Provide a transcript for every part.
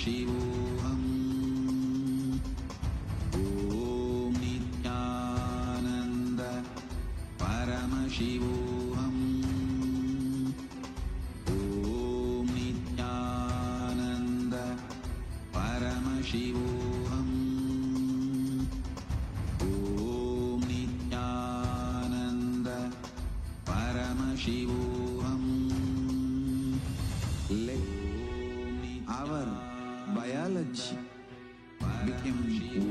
Paramashivoham. Om Nityananda Paramashivoham. Om Nityananda Paramashivoham. Om Nityananda Paramashivoham. Let our biology became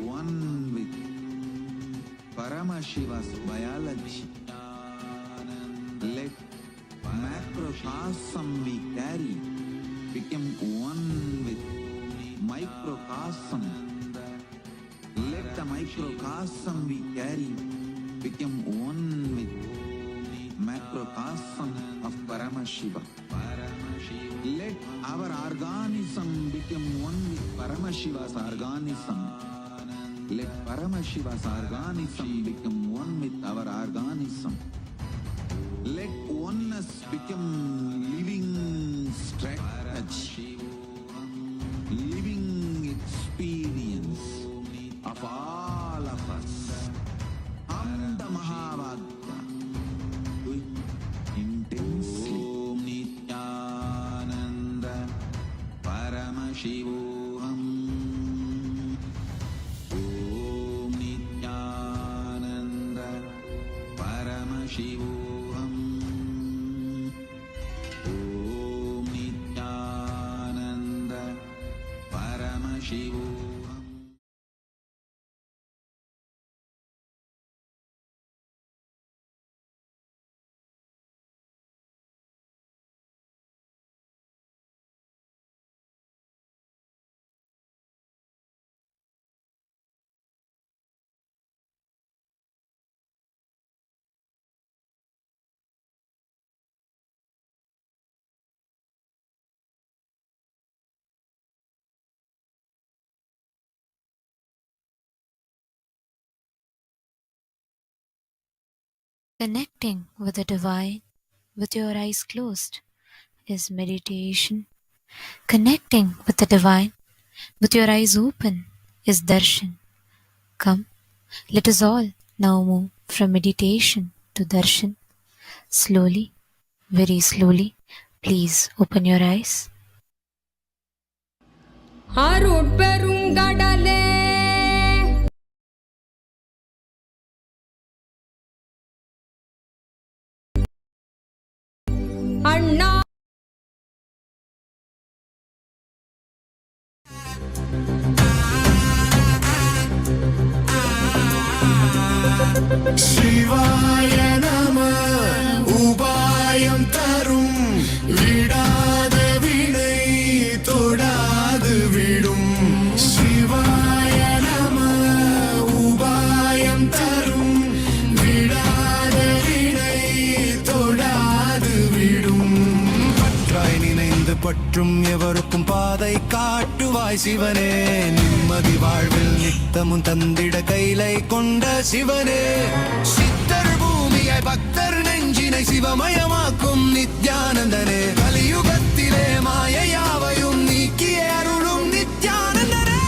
one with Paramashiva's biology. Let macrocosm we carry become one with microcosm. Let the microcosm we carry become one with macrocosm of Paramashiva. Let our organism become one with Paramashiva's organism. Let Paramashiva's organism become one with our organism. Let oneness become living strategy, living experience of all of us. Am the Maha intensely. Om Nityananda Paramashivoham. Om Nityananda Paramashivoham. Om Nityananda Paramashivoham. Connecting with the divine with your eyes closed is meditation. Connecting with the divine with your eyes open is darshan. Come, let us all now move from meditation to darshan. Slowly, very slowly, please open your eyes. அருட்பெருங்கடலே அண்ணா சிவாய நம உபாயம் தரும் விடாத வினை தொடாது விடும். சிவாய நம உபாயம் தரும் விடாத வினை தொடாது விடும். பற்றாய் நினைந்து பற்றும் எவருக்கும் பாதை காட்டுவாய் சிவனே. நிம்மதி வாழ்வில் நித்தமும் தந்திட கைலை கொண்ட சிவனே. சித்தர் பூமியாய் பக்தர் நெஞ்சினை சிவமயமாக்கும் நித்யானந்தனே. கலியுகத்திலே மாயையாவையும் நீக்கிய அருளும் நித்யானந்தனே.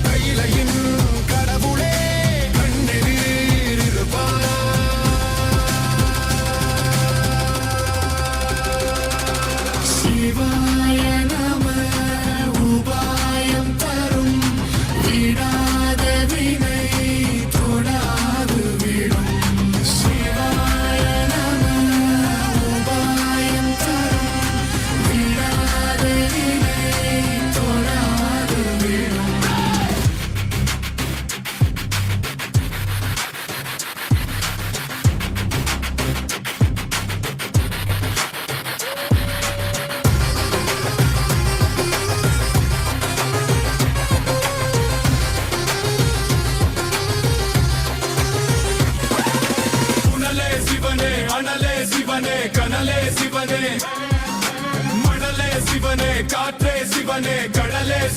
கை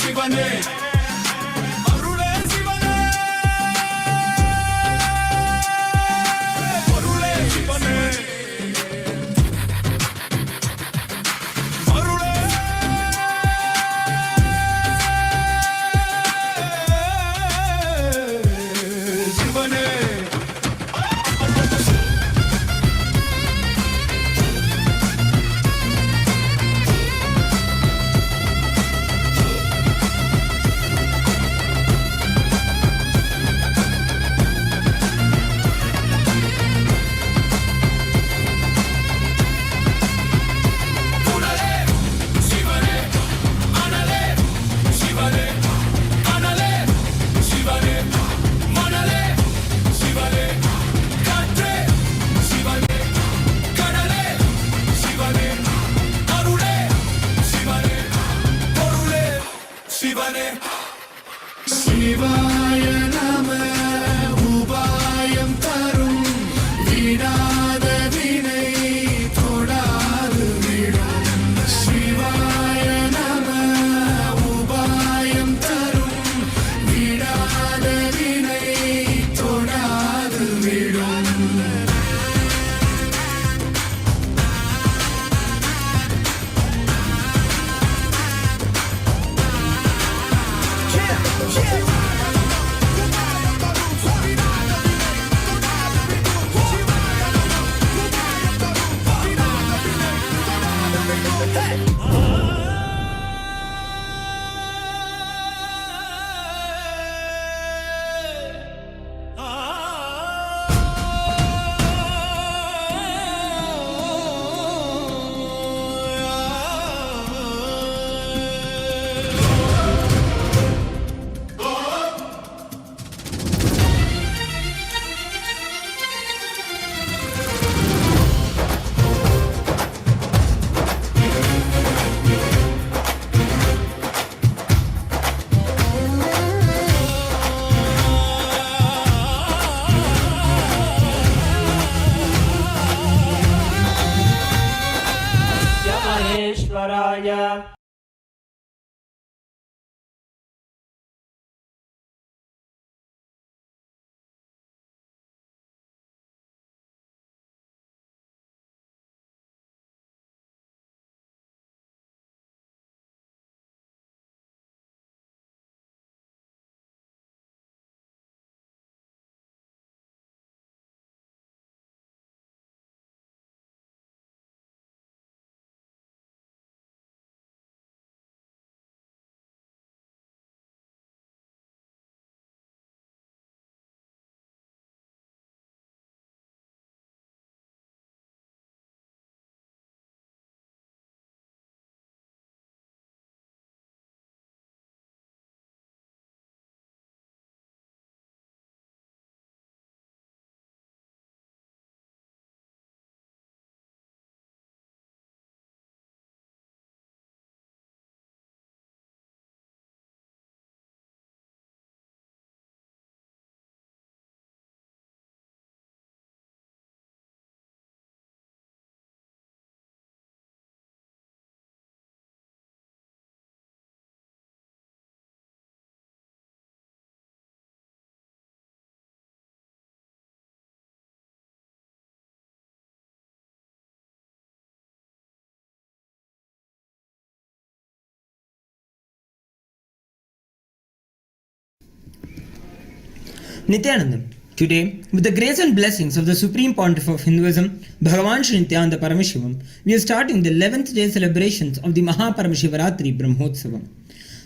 சிவனே அருளே சிவனே பொருளே சிவனே அருளே சிவனே சிவாய நம உபாயம் தரும் விடாத வினை தொடாது விடும் சிவாய நம உபாயம் தரும் விடாத வினை தொடாது விடும் महेश्वराय Nithyanandam. Today, with the grace and blessings of the Supreme Pontiff of Hinduism, Bhagavan Sri Nithyanaanda Paramashivам, we are starting the 11th day celebrations of the Maha Paramashivaratri Brahmotsavam.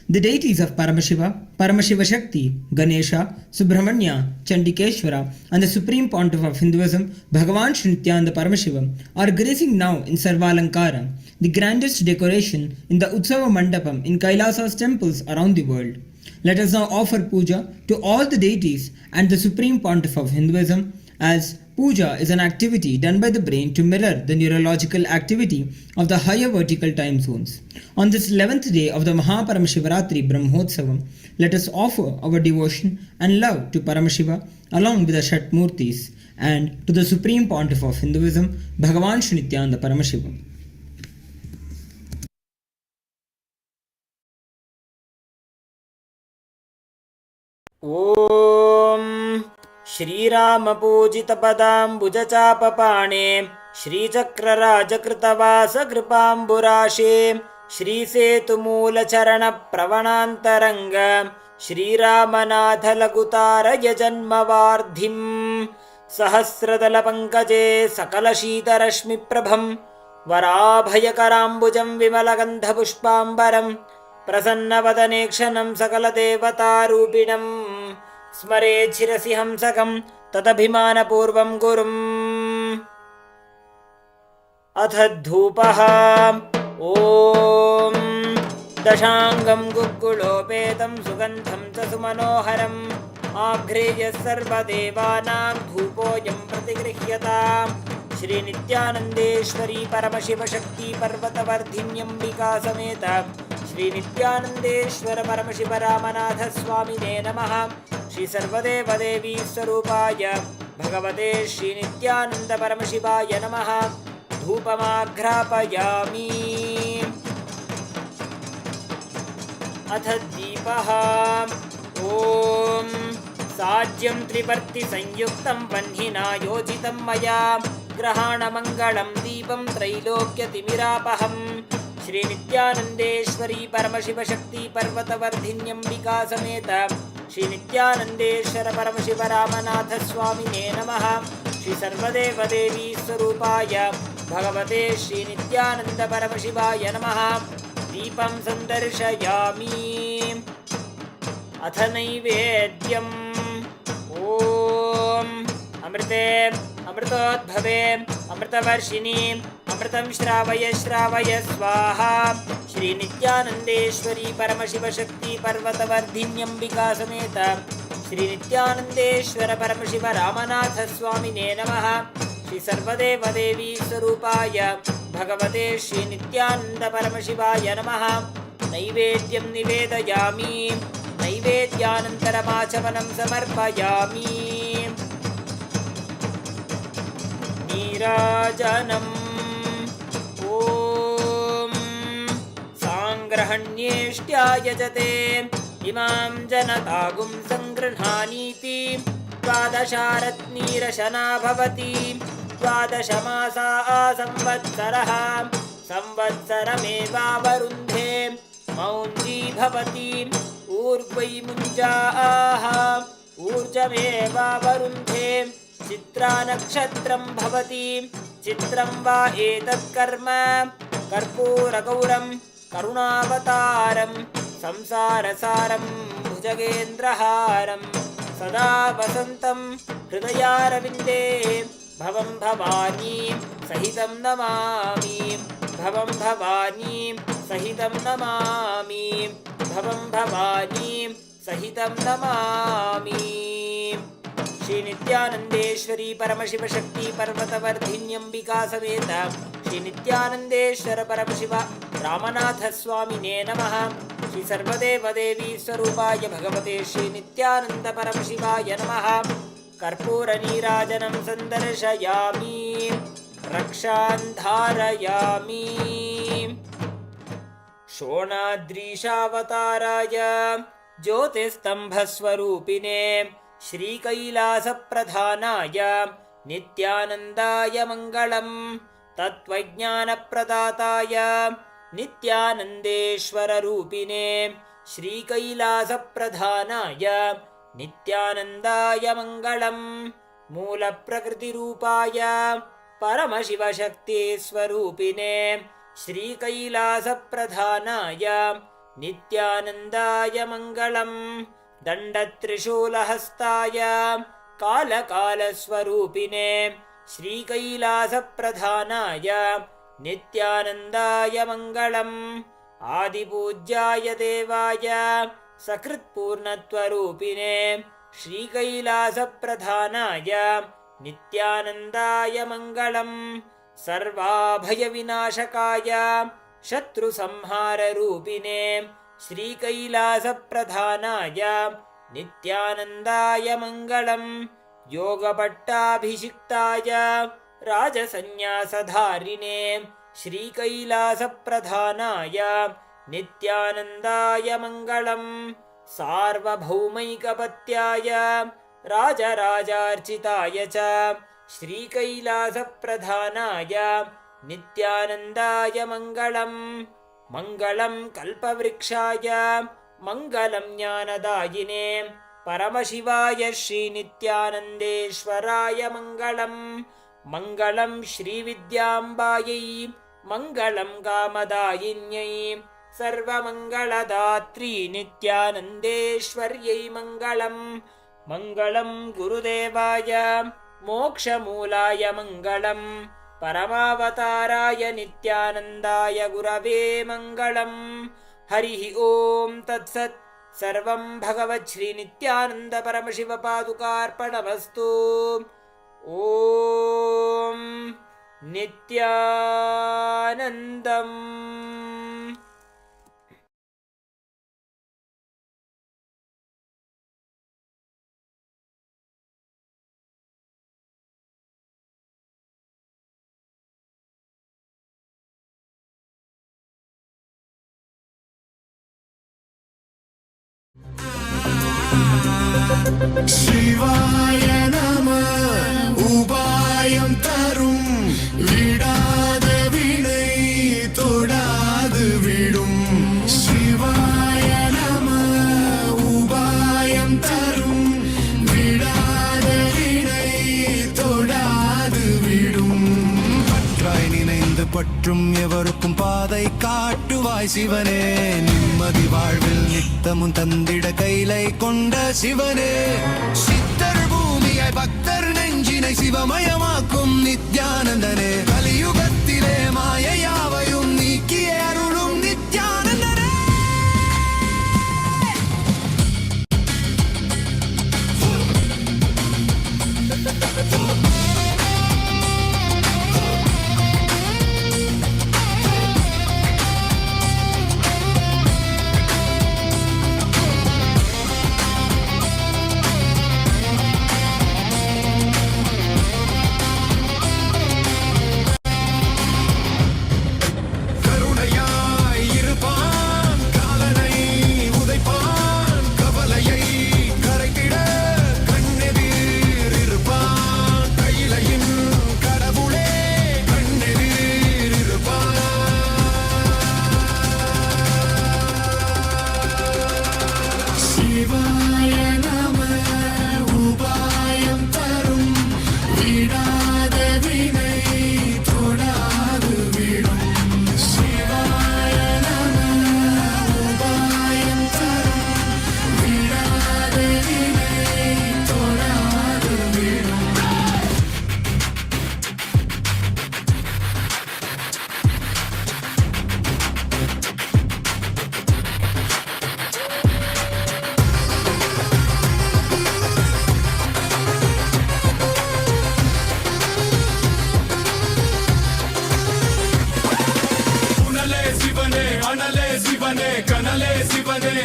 The deities of Paramashiva, Paramashiva Shakti, Ganesha, Subramanya, Chandikeshwara, and the Supreme Pontiff of Hinduism, Bhagavan Sri Nithyanaanda Paramashivam, are gracing now in Sarvalankara, the grandest decoration in the Utsava Mandapam in Kailasa's temples around the world. Let us now offer puja to all the deities and the Supreme Pontiff of Hinduism, as puja is an activity done by the brain to mirror the neurological activity of the higher vertical time zones. On this 11th day of the Maha Paramashivaratri Brahmotsavam, let us offer our devotion and love to Paramashiva along with the Shatmurtis and to the Supreme Pontiff of Hinduism, Bhagavan Sri Nithyanaanda Paramashivamam. ॐ श्रीरामपूजितपदाम्बुजचापपाणे श्रीचक्रराजकृतवासकृपाम्बुराशे श्रीसेतुमूलचरणप्रवणान्तरङ्ग श्रीरामनाथलघुतारय जन्मवार्धिम् सहस्रदलपङ्कजे सकलशीतरश्मिप्रभं वराभयकराम्बुजं विमलगन्धपुष्पाम्बरम् प्रसन्नवदनेक्षणं सकलदेवतारूपिणम् स्मरेत् शिरसि हंसकं तदभिमानपूर्वं गुरुम्। अथ धूपः। ॐ दशाङ्गं गुग्गुलोपेतं सुगन्धं च सुमनोहरम् आघ्रेय सर्वदेवानां धूपोऽयं प्रतिगृह्यताम्। श्रीनित्यानन्देश्वरी परमशिवशक्ति पर्वतवर्धिन्यम्बिका समेत श्रीनित्यानन्देश्वर परमशिव रामनाथ स्वामिने नमः। श्री सर्वदेवदेवी स्वरूपाय भगवते श्रीनित्यानन्द परमशिवाय नमः। धूपमाघ्रापयामि। अथ दीपः। ॐ साज्यं त्रिवर्तिसंयुक्तं वह्निना योजितं मया ग्रहाणमङ्गलं दीपं त्रैलोक्यतिमिरापहम्। श्रीनित्यानन्देश्वरी परमशिवशक्ति पर्वतवर्धिन्यम्बिका समेत श्रीनित्यानन्देश्वर परमशिव रामनाथ स्वामिने नमः। श्री सर्वदेवदेवी स्वरूपाय भगवते श्रीनित्यानन्द परमशिवाय नमः। दीपं सन्दर्शयामि। अथ नैवेद्यम्। ॐ अमृते अमृतोद्भवे अमृतवर्षिणी अमृतं श्रावय श्रावय स्वाहा। श्रीनित्यानन्देश्वरी परमशिवशक्ति पर्वतवर्धिन्यम्बिका समेत श्रीनित्यानन्देश्वर परमशिव रामनाथ स्वामिने नमः। श्री सर्वदेवदेवी स्वरूपाय भगवते श्रीनित्यानन्द परमशिवाय नमः। नैवेद्यं निवेदयामि। नैवेद्यानन्तरमाचमनं समर्पयामि। नीराजनम्। ॐ साङ्ग्रहण्येष्ट्यायजते इमां जनतागुं सङ्गृह्णानीति द्वादशारत्नीरशना भवति। द्वादशमासा संवत्सरः संवत्सरमेवावरुन्धे मौञ्जी भवति। ऊर्ध्वै मुञ्जाः ऊर्जमेवावरुन्धे चित्रा नक्षत्रं भवति। चित्रं वा एतत् कर्म कर्पूरगौरं करुणावतारं संसारसारं भुजगेन्द्रहारं सदा वसन्तं हृदयारविन्दे भवं भवानी सहितं नमामि। भवं भवानी सहितं नमामि। भवं भवानी सहितं नमामि। श्रीनित्यानन्देश्वरी परमशिवशक्ति पर्वतवर्धिन्यम्बिका समेत श्रीनित्यानन्देश्वर परमशिव रामनाथ स्वामिने नमः। श्री सर्वदेवदेवी स्वरूपाय भगवते श्रीनित्यानन्द परमशिवाय नमः। कर्पूरनीराजनं सन्दर्शयामि। रक्षान् धारयामि। शोणाद्रीशावताराय ज्योतिस्तम्भस्वरूपिणे श्रीकैलासप्रधानाय नित्यानन्दाय मङ्गलम्। तत्त्वज्ञानप्रदाताय नित्यानन्देश्वररूपिणे श्रीकैलासप्रधानाय नित्यानन्दाय मङ्गलम्। मूलप्रकृतिरूपाय परमशिवशक्तिस्वरूपिणे श्रीकैलासप्रधानाय नित्यानन्दाय मङ्गलम्। दण्डत्रिशूलहस्ताय कालकालस्वरूपिणे श्रीकैलासप्रधानाय नित्यानन्दाय मङ्गलम्। आदिपूज्याय देवाय सकृत्पूर्णत्वरूपिणे श्रीकैलासप्रधानाय नित्यानन्दाय मङ्गलम्। सर्वाभयविनाशकाय शत्रुसंहाररूपिणे श्रीकैलासप्रधानाय नित्यानन्दाय मङ्गलम्। योगपट्टाभिषिक्ताय राजसन्न्यासधारिणे श्रीकैलासप्रधानाय नित्यानन्दाय मङ्गलम्। सार्वभौमैकपत्याय राजराजार्चिताय च श्रीकैलासप्रधानाय नित्यानन्दाय मङ्गलम्। मङ्गलं कल्पवृक्षाय मङ्गलं ज्ञानदायिने परमशिवाय श्रीनित्यानन्देश्वराय मङ्गलम्। मङ्गलं श्रीविद्याम्बायै मङ्गलं कामदायिन्यै सर्वमङ्गलदात्री नित्यानन्देश्वर्यै मङ्गलम्। मङ्गलं गुरुदेवाय मोक्षमूलाय मङ्गलम्। परमावताराय नित्यानन्दाय गुरवे मङ्गलम्। हरिः ॐ तत्सत्। सर्वं भगवत् श्रीनित्यानन्द परमशिव पादुकार्पणमस्तु। ॐ नित्यानन्दम्। சிவாய நம. உபாயம் தரும் விடாத வினை தொடாது விடும். சிவாய நம. உபாயம் தரும் விடாத வினை தொடாது விடும். பற்றாய் நினைந்து பற்றும் எவருக்கும் பாதை காட்டுவாய் சிவனே. நிம்மதி வாழ்வில் நித்தமும் தந்திட கைலை கொண்ட சிவனே. சித்தர் பூமியை பக்தர் நெஞ்சினை சிவமயமாக்கும் நித்யானந்தனே. கலியுகத்திலே மாயையாவையும் நீக்கிய அருளும் நித்யானந்தனே. சிவனே, கனலே சிவனே,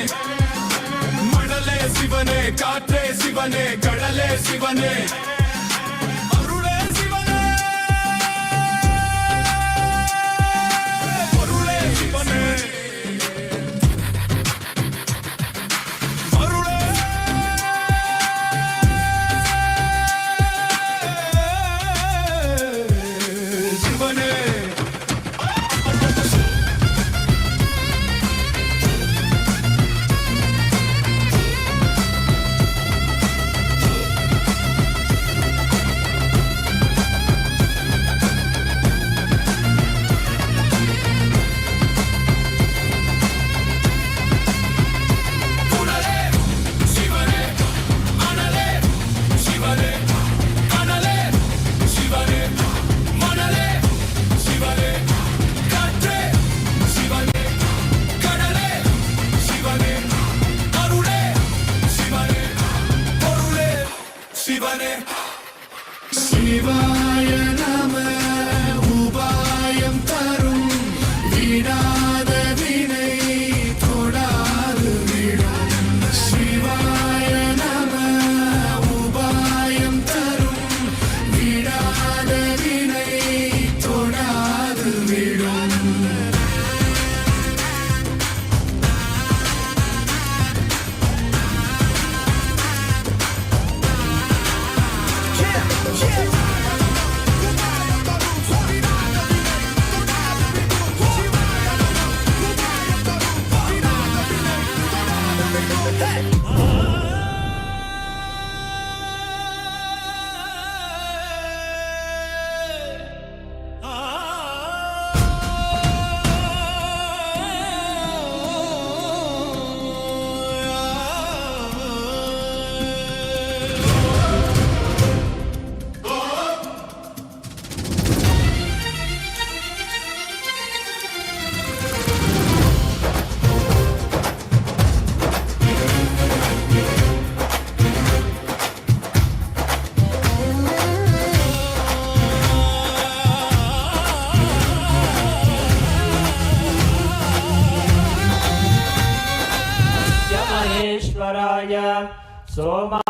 மணலே சிவனே, காற்றே சிவனே, கடலே சிவனே, அருளே சிவனே, பொருளே சிவனே, அருளே சிவனே. சிவாய நம. உபாயம் தரும் விடாத வினை தொடாது விடும். சிவாய நம. உபாயம் தரும் விடாத வினை தொடாது விடும். महेश्वराय सोमा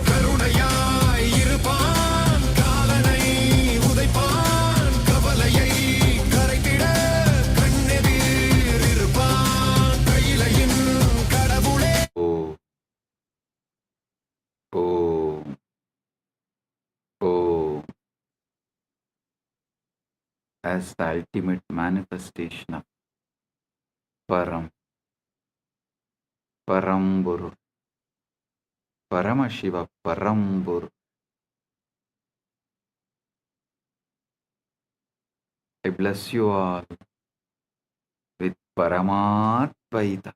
கருணையாய் இருப்பான் காலனை உதைப்பான் கவலையை கரைத்திட கண்ணெதிர் இருப்பான் கையிலையின் கடவுளே Om. Om. As the ultimate manifestation of Paramporul, Paramashiva, Paramporul. I bless you all with Paramatvaita.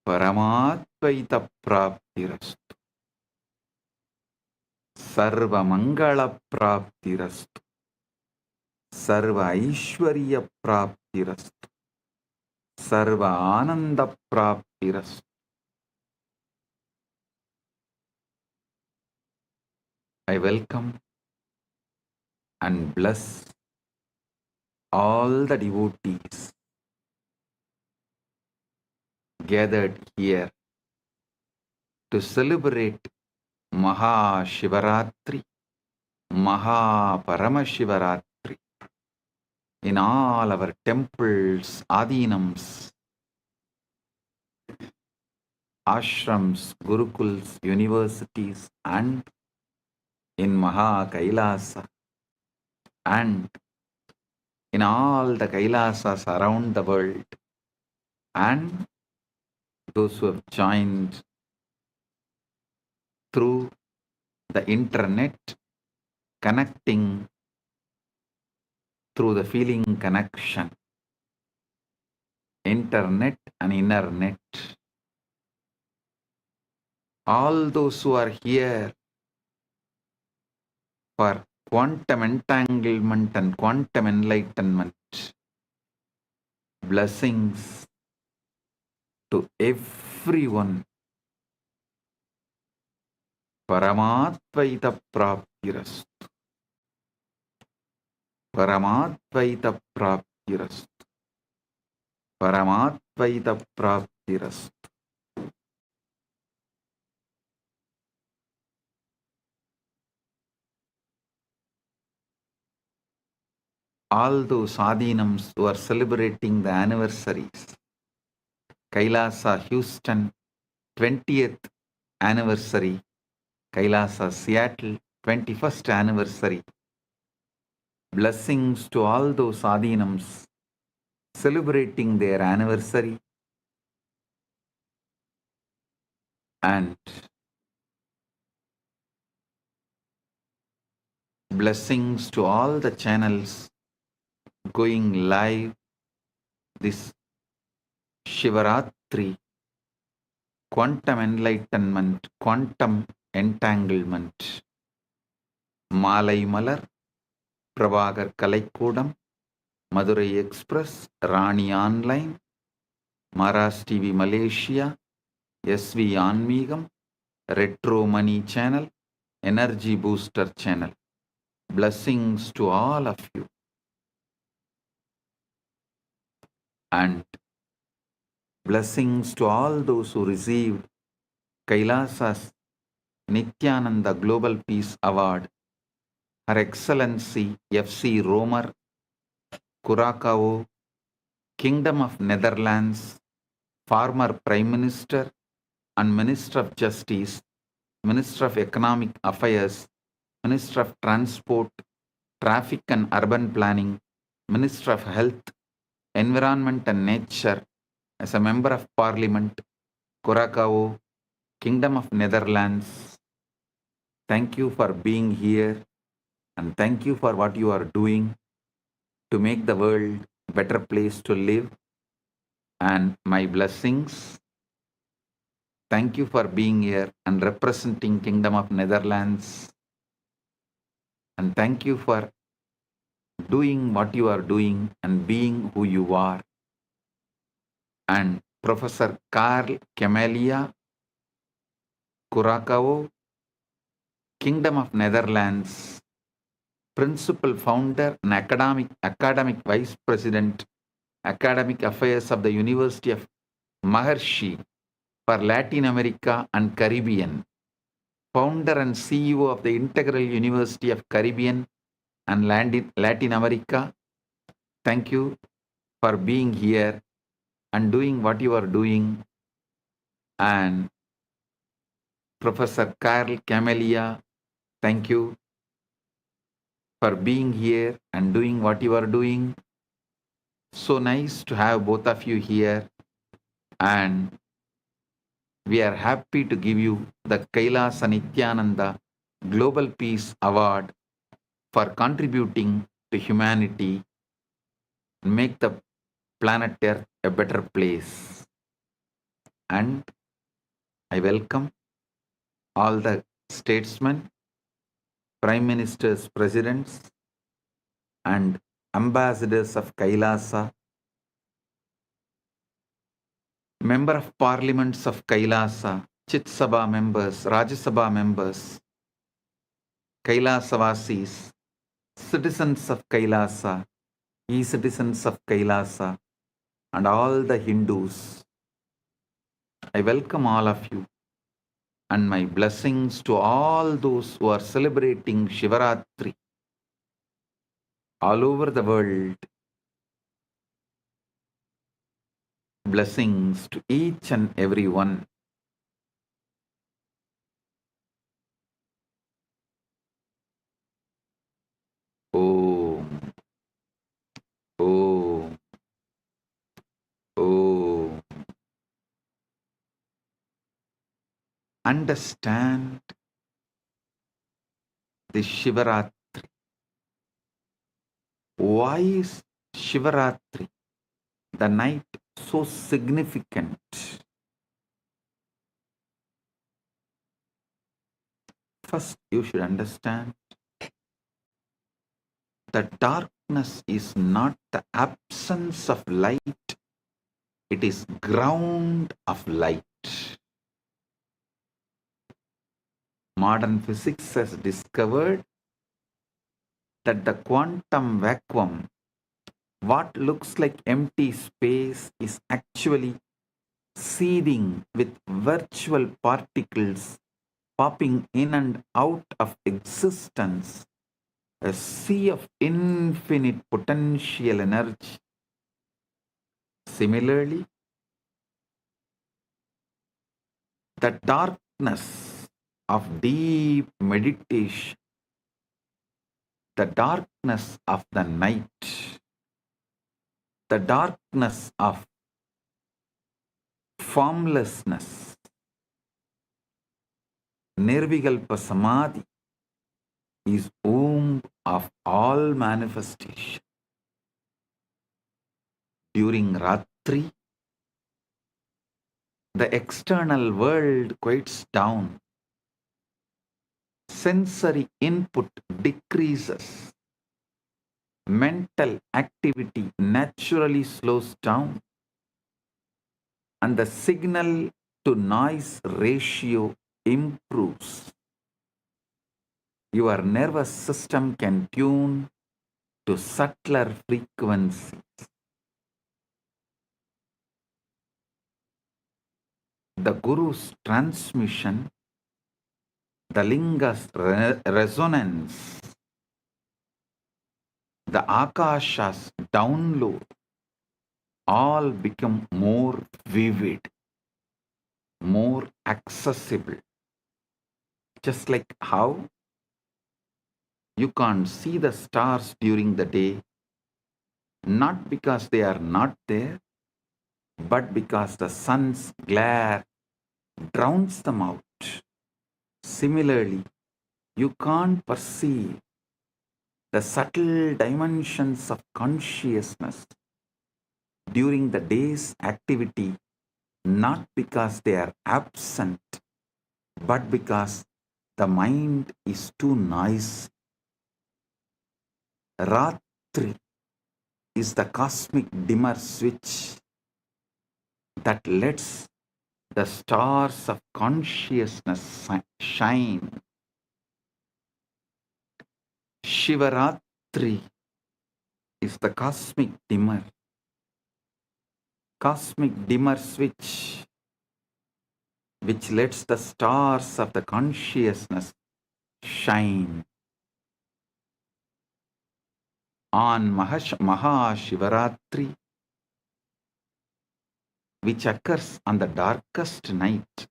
Paramatvaita praptirastu. Sarva mangala praptirastu. Sarva aishwarya praptirastu. Sarva ananda praptirastu. I welcome and bless all the devotees gathered here to celebrate Maha Shivaratri, Maha Paramashivaratri in all our temples, adinams, ashrams, gurukuls, universities, and in Maha KAILASA, and in all the Kailasas around the world, and those who have joined through the internet, connecting through the feeling connection, internet and inner net. All those who are here for quantum entanglement and quantum enlightenment, blessings to everyone. Paramatvaita praptirastu. Paramatvaita praptirastu. Paramatvaita praptirastu. All those adinams who are celebrating the anniversaries, Kailasa Houston 20th anniversary, Kailasa Seattle 21st anniversary. Blessings to all those adinams celebrating their anniversary, and blessings to all the channels going live this Shivaratri, quantum enlightenment, quantum entanglement. Malai Malar, Prabhagar Kalaikudam, Madurai Express, Rani Online, Maras TV Malaysia, SV Anmigam, Retro Money Channel, Energy Booster Channel. Blessings to all of you. And blessings to all those who received Kailasa's Nithyananda Global Peace Award Her Excellency F.C. Romer, Curaçao, Kingdom of Netherlands, former Prime Minister and Minister of Justice, Minister of Economic Affairs, Minister of Transport, Traffic and Urban Planning, Minister of Health, Environment and Nature, as a Member of Parliament, Curaçao, Kingdom of Netherlands. Thank you for being here and thank you for what you are doing to make the world a better place to live. And my blessings. Thank you for being here and representing Kingdom of Netherlands. And thank you for doing what you are doing and being who you are. And Professor Carl Camelia, Curaçao, Kingdom of Netherlands, Principal Founder and Academic Vice President, Academic Affairs of the University of Maharishi for Latin America and Caribbean, Founder and CEO of the Integral University of Caribbean and Latin America. Thank you for being here and doing what you are doing. And Professor Carl Camelia, thank you for being here and doing what you are doing. So nice to have both of you here, and we are happy to give you the KAILASA Nithyananda Global Peace Award for contributing to humanity and make the planet Earth a better place. And I welcome all the statesmen, prime ministers, presidents, and ambassadors of KAILASA, member of parliaments of KAILASA, Chit Sabha members, Rajya Sabha members, Kailasavasis, citizens of KAILASA, e-citizens of KAILASA, and all the Hindus. I welcome all of you and my blessings to all those who are celebrating Shivaratri all over the world. Blessings to each and every one. Om. Om. Om. Understand the Shivaratri. Why is Shivaratri, the night, so significant? First, you should understand that darkness is not the absence of light, it is ground of light. Modern physics has discovered that the quantum vacuum, what looks like empty space, is actually seething with virtual particles popping in and out of existence, a sea of infinite potential energy. Similarly, the darkness of deep meditation, the darkness of the night, the darkness of formlessness, Nirvikalpa Samadhi, is womb of all manifestation. During Ratri, the external world quiets down. Sensory input decreases. Mental activity naturally slows down. And the signal to noise ratio improves. Your nervous system can tune to subtler frequencies. The Guru's transmission, the Linga's resonance, the akashas down low all become more vivid, more accessible. Just like how you can't see the stars during the day, not because they are not there, but because the sun's glare drowns them out. Similarly, you can't perceive the subtle dimensions of consciousness during the day's activity, not because they are absent, but because the mind is too noisy. Ratri is the cosmic dimmer switch that lets the stars of consciousness shine. Shivaratri is the cosmic dimmer switch which lets the stars of the consciousness shine. On Mahashivaratri, which occurs on the darkest night,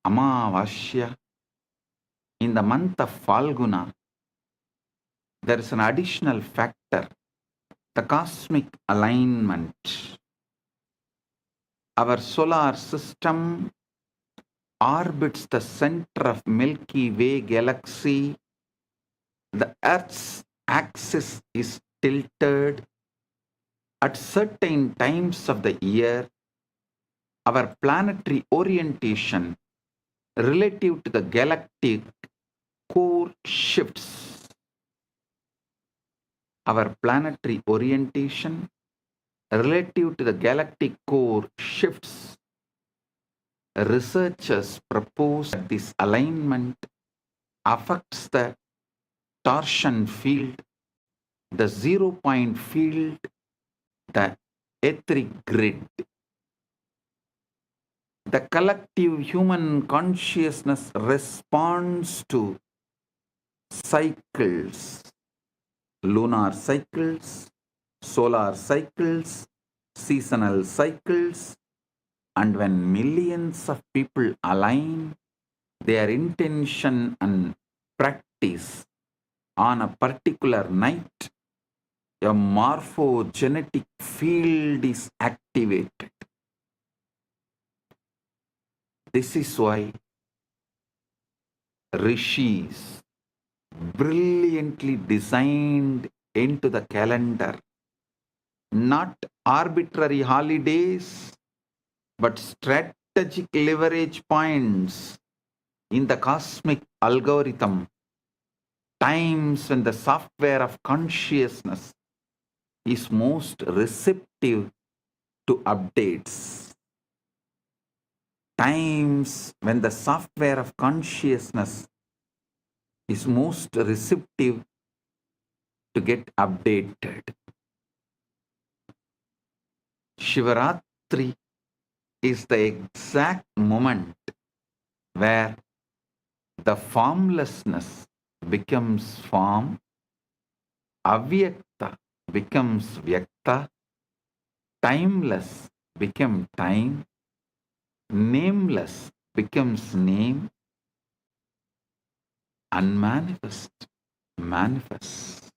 Amavasya, in the month of Falguna, there is an additional factor, the cosmic alignment. Our solar system orbits the center of Milky Way galaxy. The Earth's axis is tilted. At certain times of the year, our planetary orientation relative to the galactic core shifts. Our planetary orientation relative to the galactic core shifts. Researchers propose that this alignment affects the torsion field, the 0-point field, the etheric grid. The collective human consciousness responds to cycles, lunar cycles, solar cycles, seasonal cycles, and when millions of people align their intention and practice on a particular night, a morphogenetic field is activated. This is why rishis brilliantly designed into the calendar not arbitrary holidays, but strategic leverage points in the cosmic algorithm, times when the software of consciousness is most receptive to updates. Times when the software of consciousness is most receptive to get updated. Shivaratri is the exact moment where the formlessness becomes form, avyakta becomes vyakta, timeless becomes time, nameless becomes name, unmanifest manifests,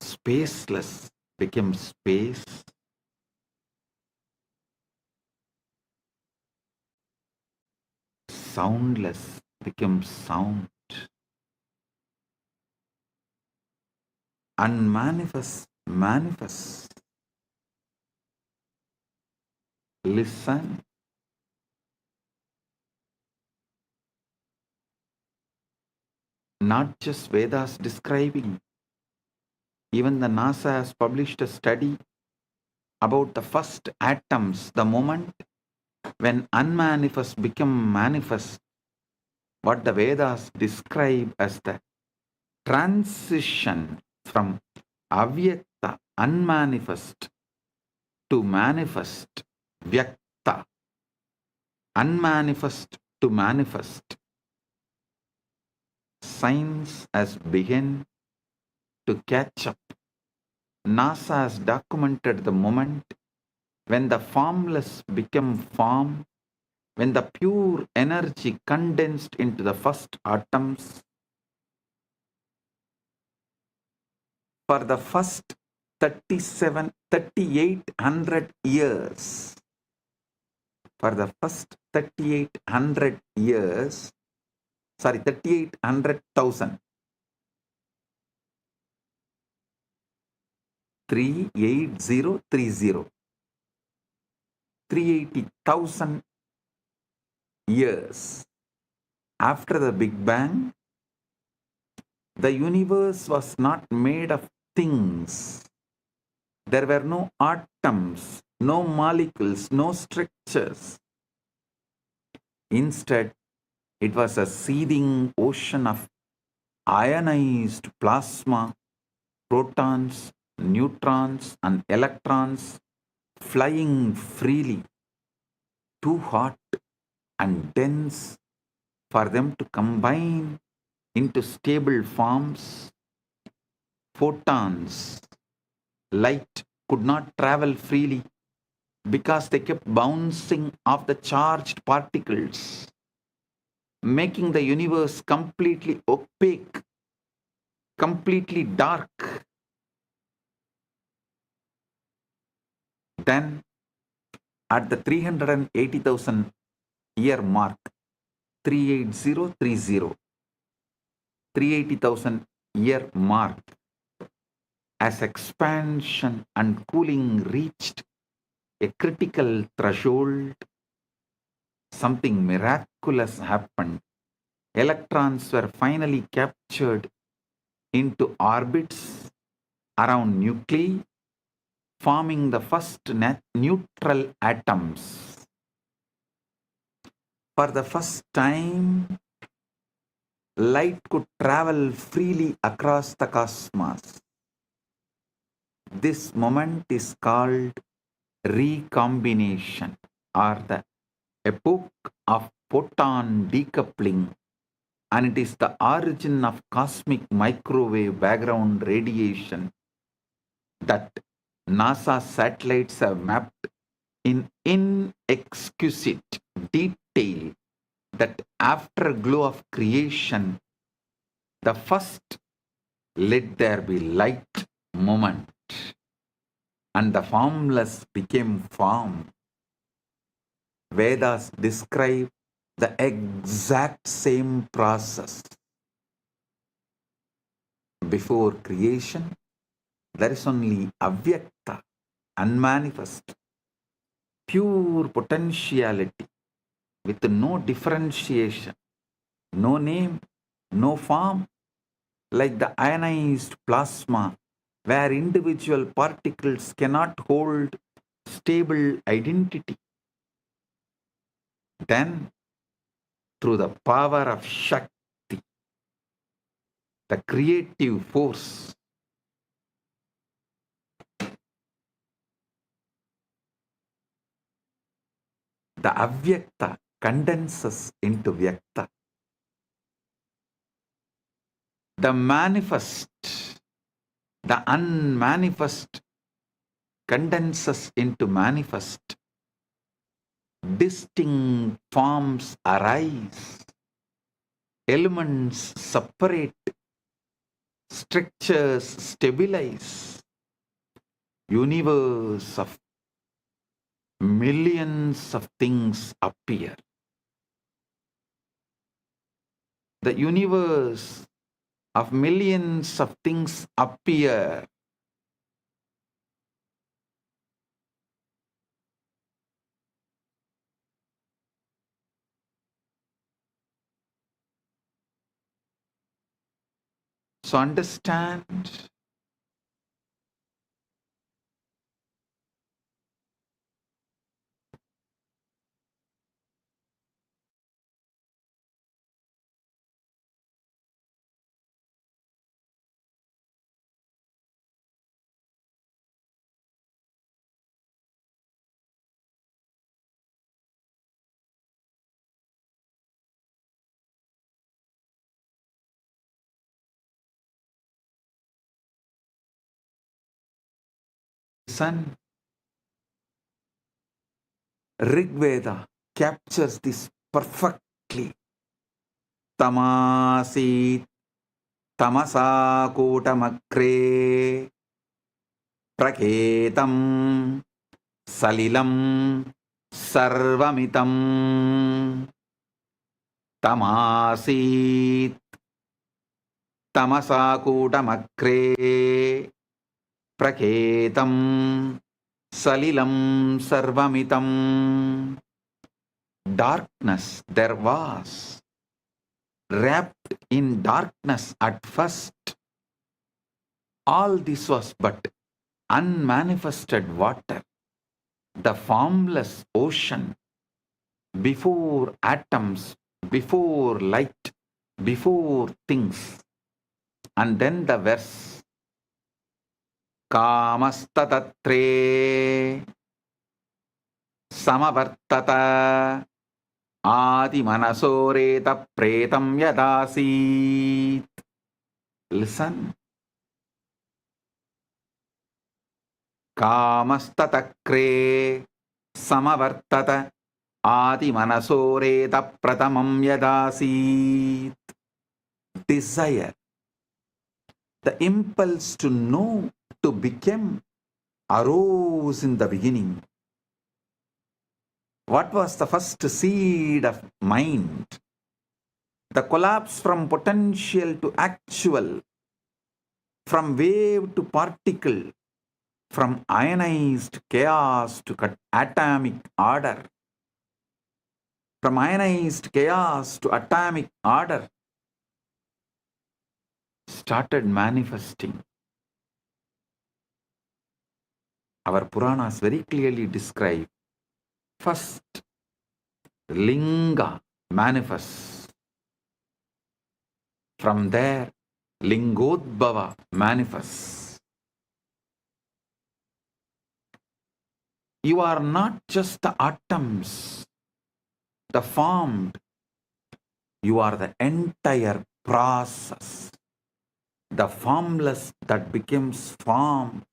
spaceless becomes space, soundless becomes sound, unmanifest manifests. Listen. Not just Vedas describing. Even the NASA has published a study about the first atoms, the moment when unmanifest become manifest, what the Vedas describe as the transition from avyakta, unmanifest, to manifest, vyakta, unmanifest to manifest. science has begun to catch up. NASA has documented the moment when the formless became form, when the pure energy condensed into the first atoms. For the first 3,800 years, for the first 3,800 years, 3,800,000, 38030, 380,000 years after the Big Bang, the universe was not made of things. There were no atoms, no molecules, no structures. Instead, it was a seething ocean of ionized plasma, protons, neutrons, and electrons flying freely, too hot and dense for them to combine into stable forms. Photons, light, could not travel freely because they kept bouncing off the charged particles, making the universe completely opaque, completely dark. Then, at the 380,000 year mark, 38030, 380,000 year mark, as expansion and cooling reached a critical threshold, something miraculous happened. Electrons were finally captured into orbits around nuclei, forming the first neutral atoms. For the first time, light could travel freely across the cosmos. This moment is called recombination, or the epoch of photon decoupling, and it is the origin of cosmic microwave background radiation that NASA satellites have mapped in inexquisite detail. That afterglow of creation, the first let there be light moment, and the formless became form. Vedas describe the exact same process. Before creation, there is only avyakta, unmanifest, pure potentiality with no differentiation, no name, no form, like the ionized plasma, where individual particles cannot hold stable identity. Then, through the power of Shakti, the creative force, the avyakta condenses into vyakta. The manifest, the unmanifest condenses into manifest. Distinct forms arise. Elements separate. Structures stabilize. Universe of millions of things appear. The universe of millions of things appear. So understand, Listen. Rig Veda captures this perfectly. Tamasit tamasa kotamakre praketam salilam sarvamitam. Tamasit tamasa kotamakre praketam salilam sarvamitam. Darkness there was, wrapped in darkness at first. All this was but unmanifested water, the formless ocean, before atoms, before light, before things. And then the verse, Kamastatre Samavartata Adi Manasoreta Pretam Yadasit. Listen. Kamastatakre Samavartata Adi Manasoreta Pratamam Yadasit. Desire, the impulse to know, to become, arose in the beginning. What was the first seed of mind? The collapse from potential to actual, from wave to particle, from ionized chaos to atomic order, from ionized chaos to atomic order, started manifesting. Our Puranas very clearly describe first Linga manifests. From there, Lingodbhava manifests. You are not just the atoms, the formed. You are the entire process. The formless that becomes form,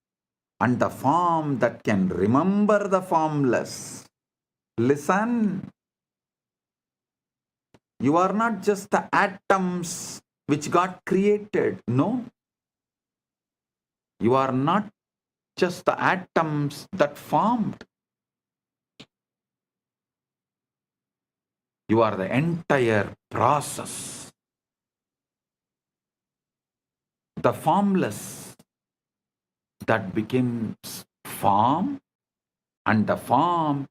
and the form that can remember the formless. Listen. You are not just the atoms which got created. No. You are not just the atoms that formed. You are the entire process. The formless that becomes form, and the form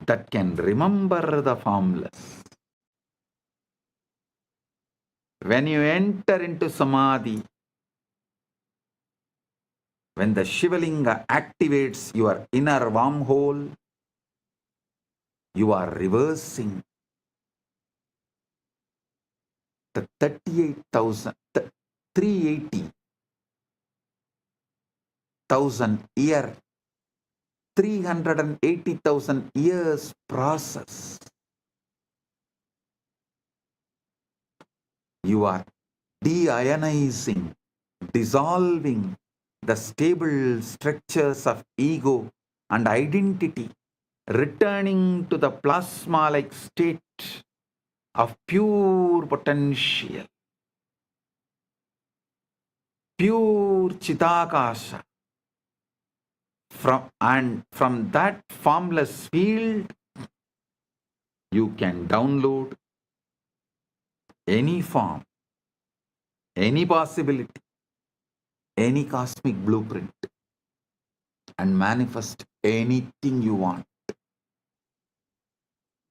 that can remember the formless. When you enter into Samadhi, when the Shivalinga activates your inner wormhole, you are reversing the 380,000 year, 380,000 years process. You are deionizing, dissolving the stable structures of ego and identity, returning to the plasma-like state of pure potential, pure Chidakasha. From that formless field, you can download any form, any possibility, any cosmic blueprint, and manifest anything you want.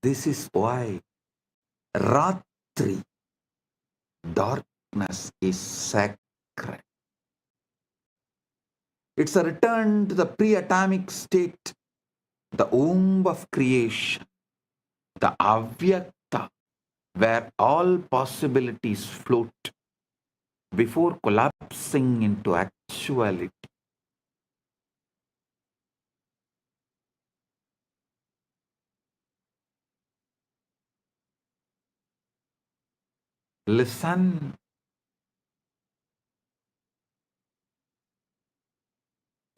This is why Ratri, darkness, is sacred. It's a return to the pre-atomic state, the womb of creation, the Avyakta, where all possibilities float before collapsing into actuality. Listen.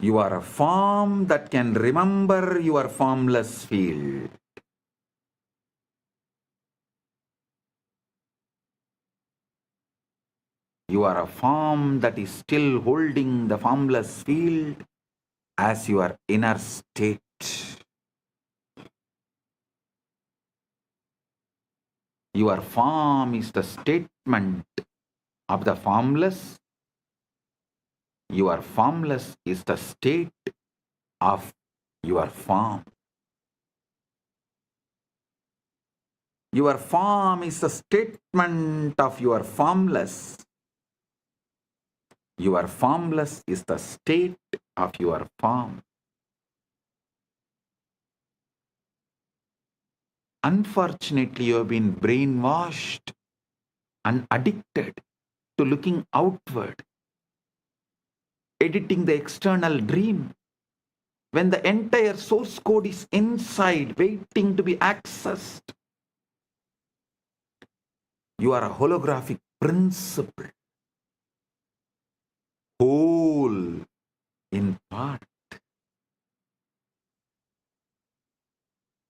You are a form that can remember your formless field. You are a form that is still holding the formless field as your inner state. Your form is the statement of the formless. Your formless is the state of your form. Your form is the statement of your formless. Your formless is the state of your form. Unfortunately, you have been brainwashed and addicted to looking outward, editing the external dream, when the entire source code is inside, waiting to be accessed. You are a holographic principle, whole in part,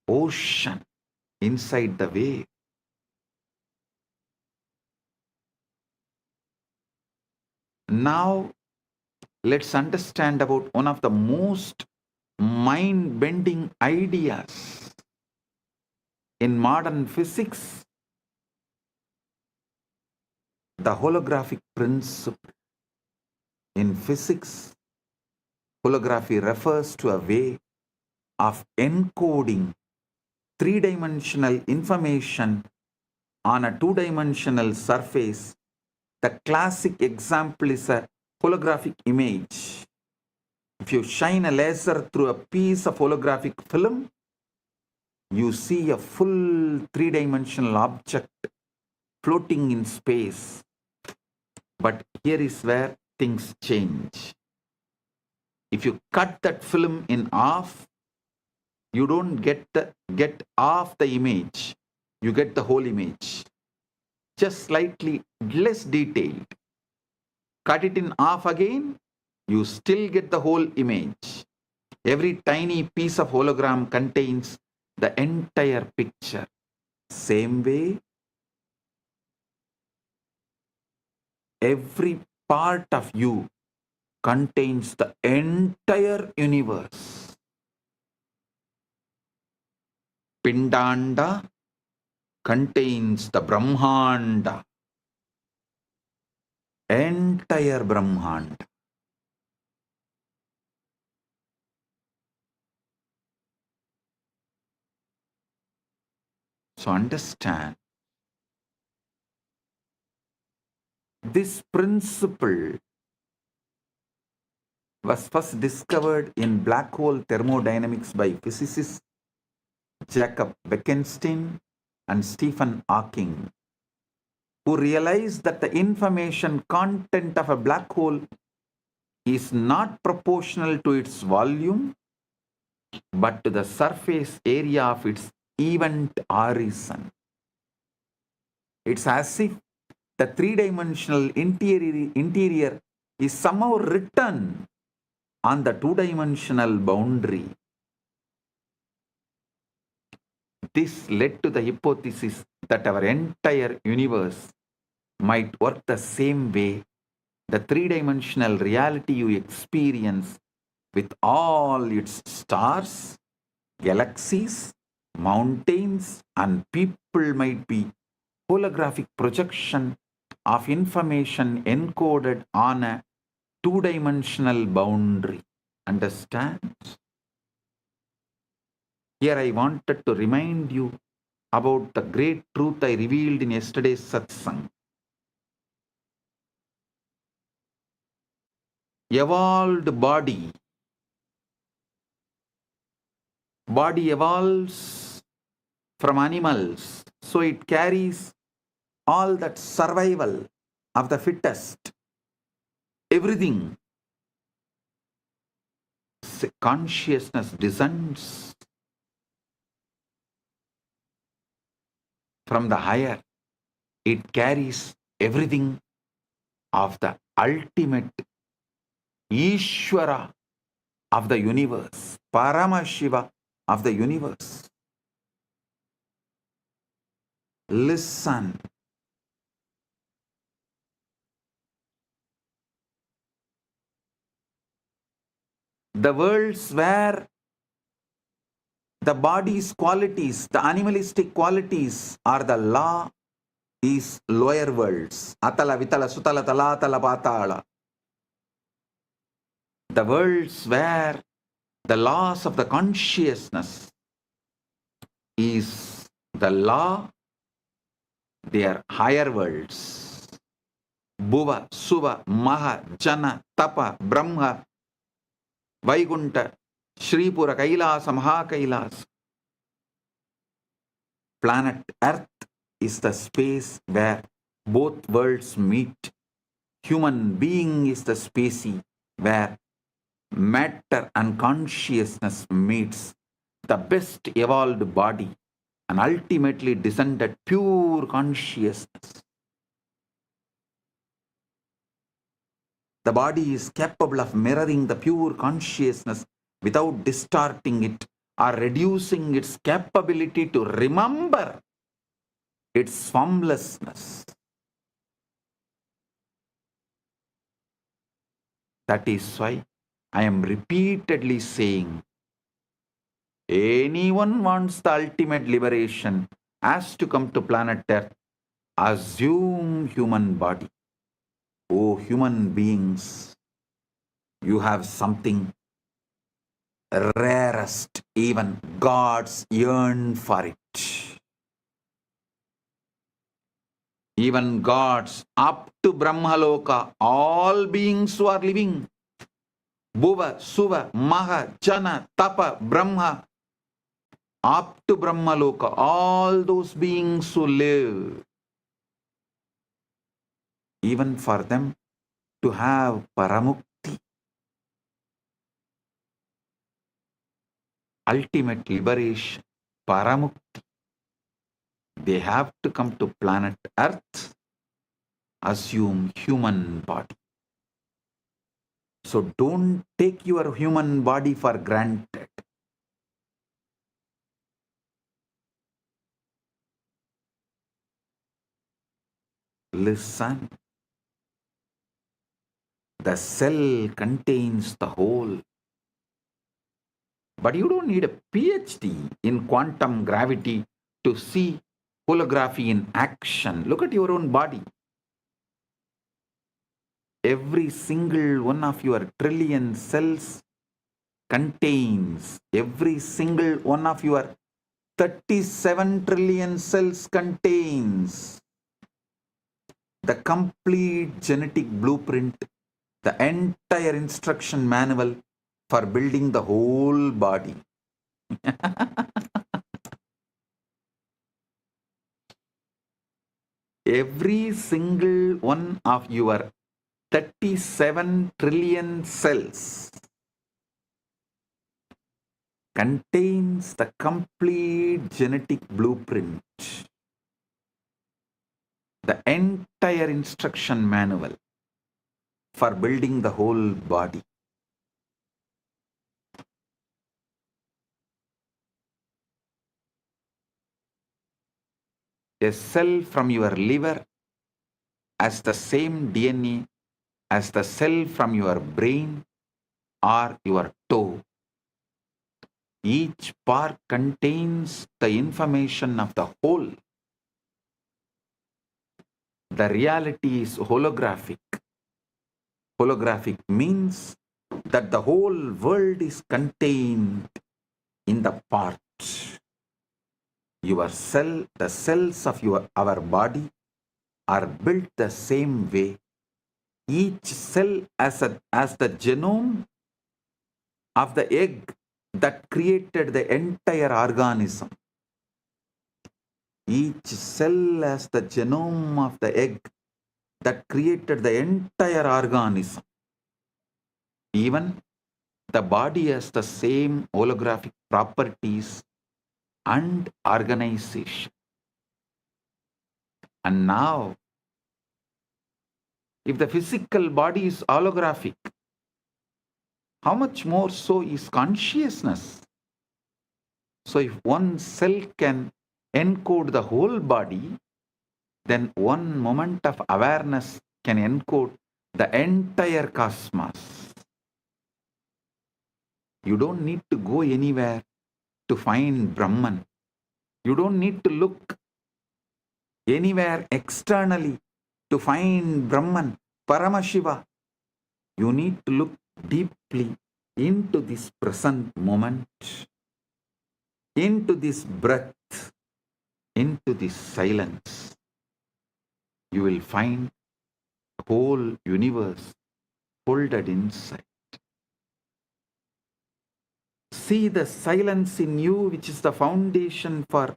ocean inside the wave. Now, let's understand about one of the most mind-bending ideas in modern physics, the holographic principle. In physics, holography refers to a way of encoding three-dimensional information on a two-dimensional surface. The classic example is a holographic image. If you shine a laser through a piece of holographic film, you see a full three-dimensional object floating in space. But here is where things change. If you cut that film in half, you don't get half the image. You get the whole image, just slightly less detailed. Cut it in half again, you still get the whole image. Every tiny piece of hologram contains the entire picture. Same way, every part of you contains the entire universe. Pindanda contains the Brahmanda, entire Brahmanda. So understand, this principle was first discovered in black hole thermodynamics by physicists Jacob Bekenstein and Stephen Hawking, who realized that the information content of a black hole is not proportional to its volume, but to the surface area of its event horizon. It's as if the three-dimensional interior is somehow written on the two-dimensional boundary. This led to the hypothesis that our entire universe might work the same way. The three-dimensional reality you experience with all its stars, galaxies, mountains, and people might be holographic projection of information encoded on a two-dimensional boundary. Understand? Here I wanted to remind you about the great truth I revealed in yesterday's satsang. Evolved body evolves from animals, so it carries all that survival of the fittest, everything. Consciousness descends from the higher. It carries everything of the ultimate Ishvara of the universe, Paramashiva of the universe. Listen. The worlds where the body's qualities, the animalistic qualities are the law is lower worlds. Atala, Vitala, Sutala, Talatala, Patala. The worlds where the laws of the consciousness is the law, they are higher worlds. Bhuva, Suva, Maha, Jana, Tapa, Brahma, Vaikunta, Shripura, Kailasa, Maha Kailasa. Planet Earth is the space where both worlds meet. Human being is the species where matter and consciousness meets. The best evolved body and ultimately descended pure consciousness. The body is capable of mirroring the pure consciousness without distorting it or reducing its capability to remember its formlessness. That is why I am repeatedly saying, anyone wants the ultimate liberation has to come to planet Earth, assume human body. Oh, human beings, you have something rarest, even gods yearn for it. Even gods up to Brahmaloka, all beings who are living, Bhuva, Suva, Maha, Jana, Tapa, Brahma, up to Brahmaloka, all those beings who live, even for them to have Paramukti, ultimate liberation, Paramukti, they have to come to planet Earth, assume human body. So don't take your human body for granted. Listen. The cell contains the whole. But you don't need a PhD in quantum gravity to see holography in action. Look at your own body. Every single one of your trillion cells contains, every single one of your 37 trillion cells contains the complete genetic blueprint, the entire instruction manual for building the whole body. Every single one of your 37 trillion cells contains the complete genetic blueprint, the entire instruction manual for building the whole body. A cell from your liver has the same DNA as the cell from your brain or your toe. Each part contains the information of the whole. The reality is holographic. Holographic means that the whole world is contained in the parts. Your cell, the cells of our body are built the same way. Each cell as the genome of the egg that created the entire organism. Each cell has the genome of the egg that created the entire organism. Even the body has the same holographic properties and organization. And now, if the physical body is holographic, how much more so is consciousness? So if one cell can encode the whole body, then one moment of awareness can encode the entire cosmos. You don't need to go anywhere to find Brahman. You don't need to look anywhere externally to find Brahman, Paramashiva. You need to look deeply into this present moment, into this breath, into this silence. You will find the whole universe folded inside. See the silence in you, which is the foundation for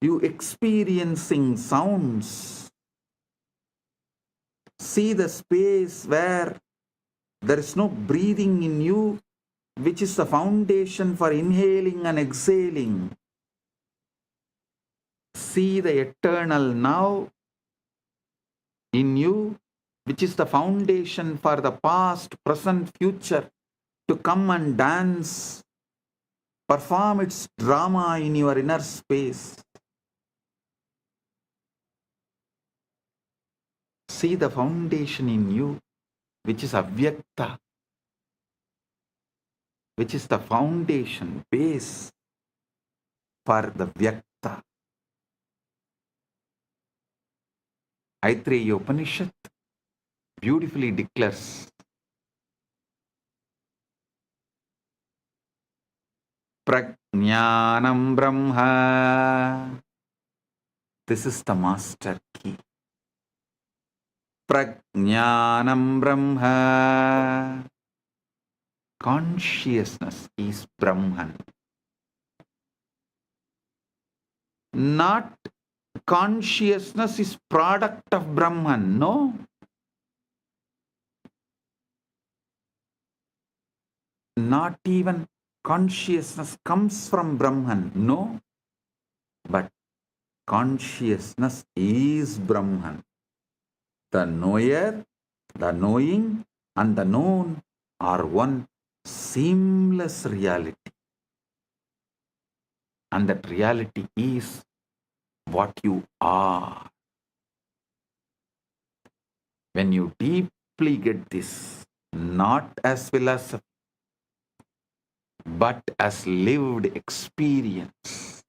you experiencing sounds. See the space where there is no breathing in you, which is the foundation for inhaling and exhaling. See the eternal now in you, which is the foundation for the past, present, future to come and dance, perform its drama in your inner space. See the foundation in you, which is avyakta, which is the foundation, base for the vyakta. Aitreya Upanishad beautifully declares, Prajnanam Brahma. This is the master key. Prajnanam Brahma. Consciousness is Brahman. Not consciousness is product of Brahman. No. Not even consciousness comes from Brahman. No. But consciousness is Brahman. The knower, the knowing, and the known are one seamless reality. And that reality is what you are. When you deeply get this, not as philosophy, but as lived experience,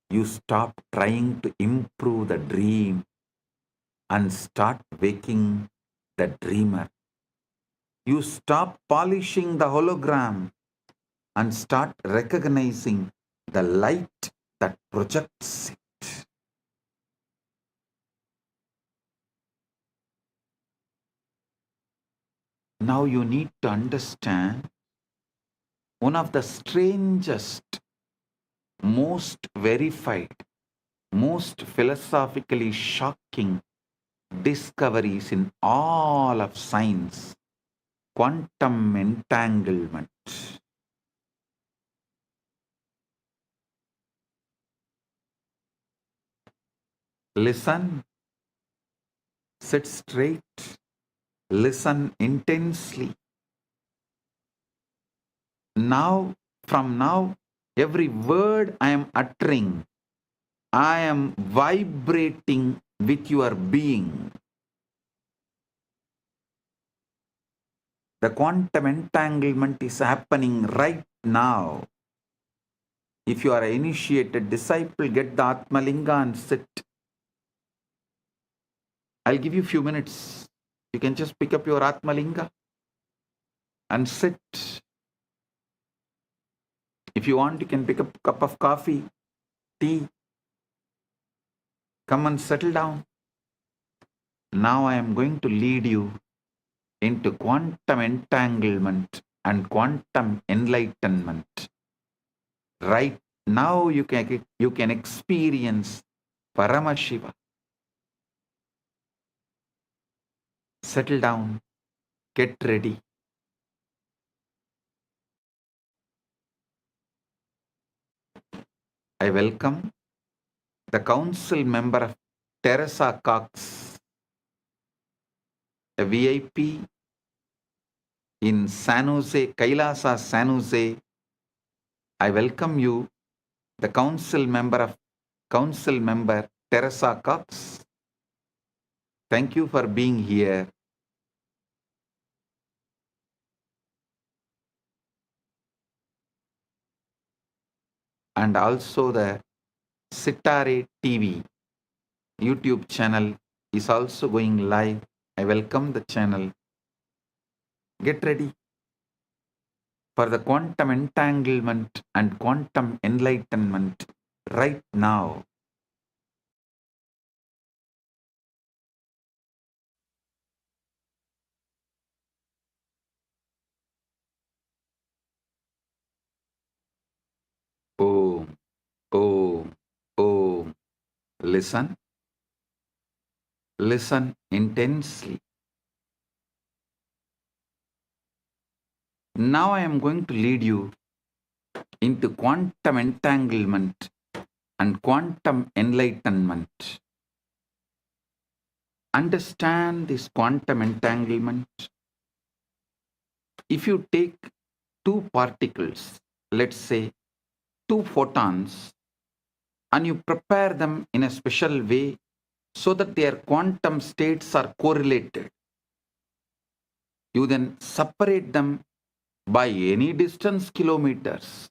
you stop trying to improve the dream and start waking the dreamer. You stop polishing the hologram and start recognizing the light that projects it. Now you need to understand one of the strangest, most verified, most philosophically shocking discoveries in all of science: quantum entanglement. Listen, sit straight, listen intensely. From now, every word I am uttering, I am vibrating with your being. The quantum entanglement is happening right now. If you are an initiated disciple, get the Atmalinga and sit. I'll give you a few minutes. You can just pick up your Atmalinga and sit. If you want, you can pick up a cup of coffee, tea. Come and settle down. Now I am going to lead you into quantum entanglement and quantum enlightenment. Right now you can experience Paramashiva. Settle down. Get ready. I welcome the council member of Teresa Cox, a VIP in San Jose, Kailasa, San Jose. I welcome you, the council member Teresa Cox. Thank you for being here. And also the Sitare TV YouTube channel is also going live. I welcome the channel. Get ready for the quantum entanglement and quantum enlightenment right now. Om, Om, Om. Listen. Listen intensely. Now I am going to lead you into quantum entanglement and quantum enlightenment. Understand this quantum entanglement. If you take two particles, let's say two photons, and you prepare them in a special way so that their quantum states are correlated, you then separate them by any distance, kilometers,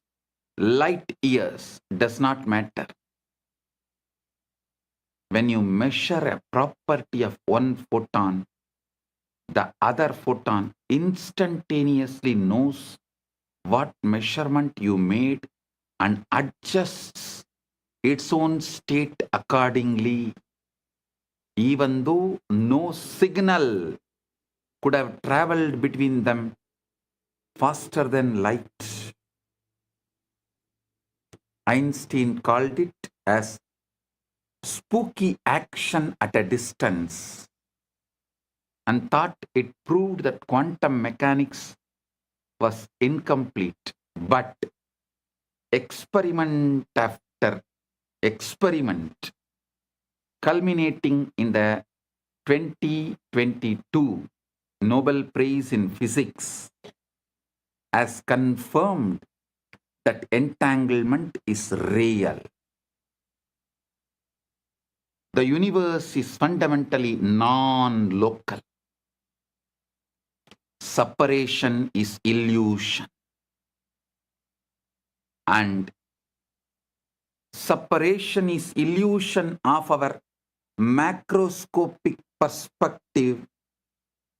light years, does not matter. When you measure a property of one photon, the other photon instantaneously knows what measurement you made and adjusts its own state accordingly, even though no signal could have traveled between them faster than light. Einstein called it as spooky action at a distance and thought it proved that quantum mechanics was incomplete. But experiment after experiment, culminating in the 2022 Nobel Prize in Physics, has confirmed that entanglement is real. The universe is fundamentally non-local. Separation is illusion. And separation is illusion of our macroscopic perspective,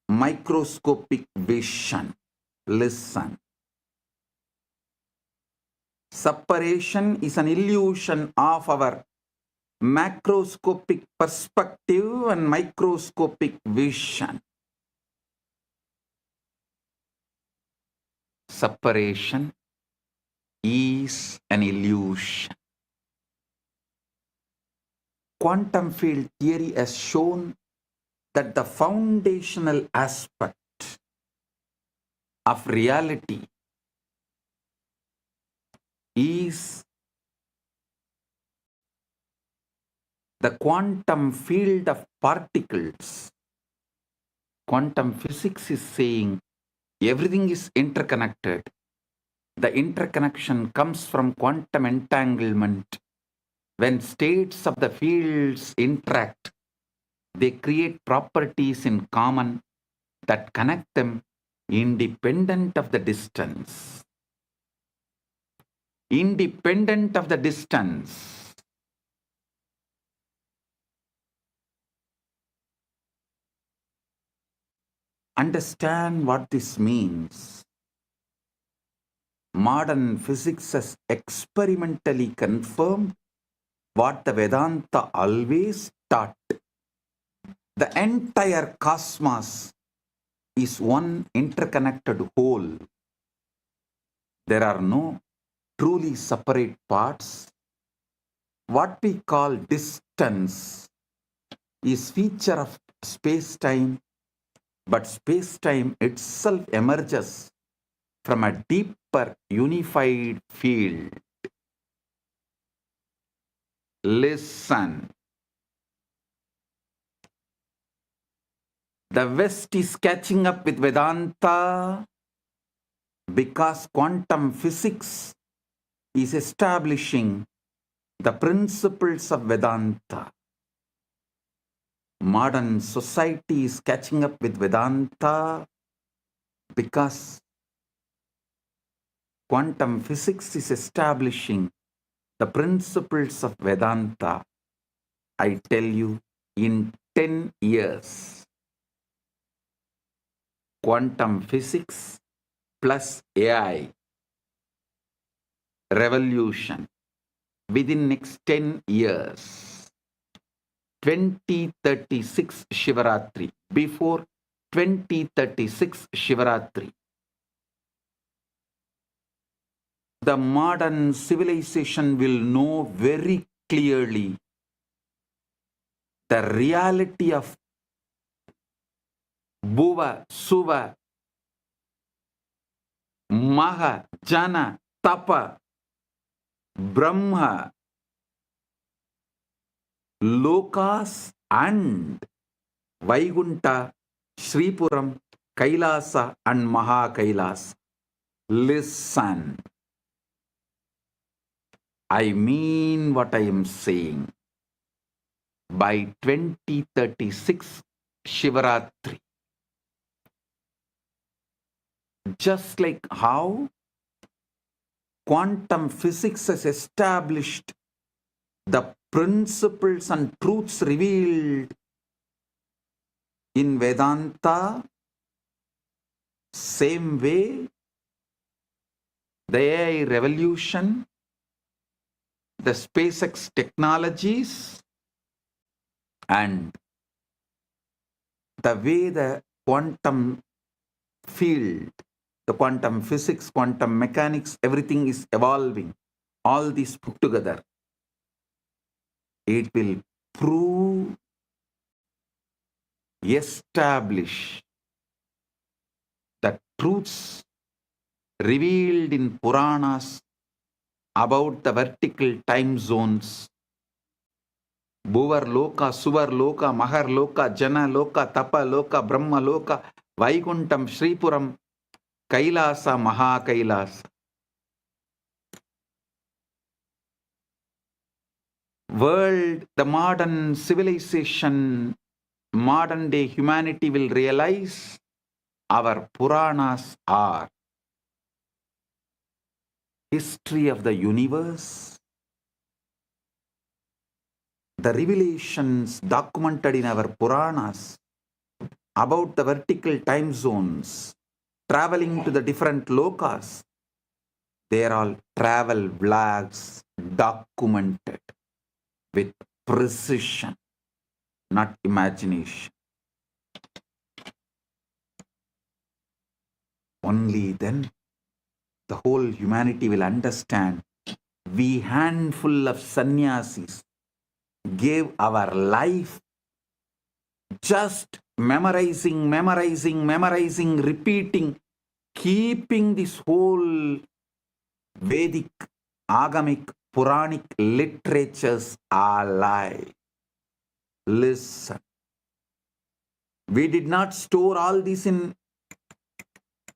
microscopic vision. Listen. Separation is an illusion of our macroscopic perspective and microscopic vision. Separation is an illusion. Quantum field theory has shown that the foundational aspect of reality is the quantum field of particles. Quantum physics is saying everything is interconnected. The interconnection comes from quantum entanglement. When states of the fields interact, they create properties in common that connect them independent of the distance. Independent of the distance. Understand what this means. Modern physics has experimentally confirmed what the Vedanta always taught. The entire cosmos is one interconnected whole. There are no truly separate parts. What we call distance is feature of space-time, but space-time itself emerges from a deeper unified field. Listen. The West is catching up with Vedanta because quantum physics is establishing the principles of Vedanta. Modern society is catching up with Vedanta because quantum physics is establishing the principles of Vedanta. I tell you, in 10 years, quantum physics plus AI revolution within next 10 years, 2036 Shivaratri, before 2036 Shivaratri, the modern civilization will know very clearly the reality of Bhuva, Suva, Maha, Jana, Tapa, Brahma, Lokas and Vaikunta, Sripuram, Kailasa and Maha Kailasa. Listen. I mean what I am saying. By 2036 Shivaratri, just like how quantum physics has established the principles and truths revealed in Vedanta, same way the AI revolution, the SpaceX technologies, and the way the quantum field, the quantum physics, quantum mechanics, everything is evolving. All these put together, it will prove, establish the truths revealed in Puranas about the vertical time zones. Bhuvar Loka, Suvar Loka, Mahar Loka, Jana Loka, Tapa Loka, Brahma Loka, Vaikuntam, Sripuram, Kailasa, Maha Kailasa. World, the modern civilization, modern day humanity will realize our Puranas are history of the universe, the revelations documented in our Puranas about the vertical time zones, traveling to the different lokas. They are all travel vlogs documented with precision, not imagination. Only then the whole humanity will understand. We handful of sannyasis gave our life just memorizing, repeating, keeping this whole Vedic, Agamic, Puranic literatures alive. Listen. We did not store all this in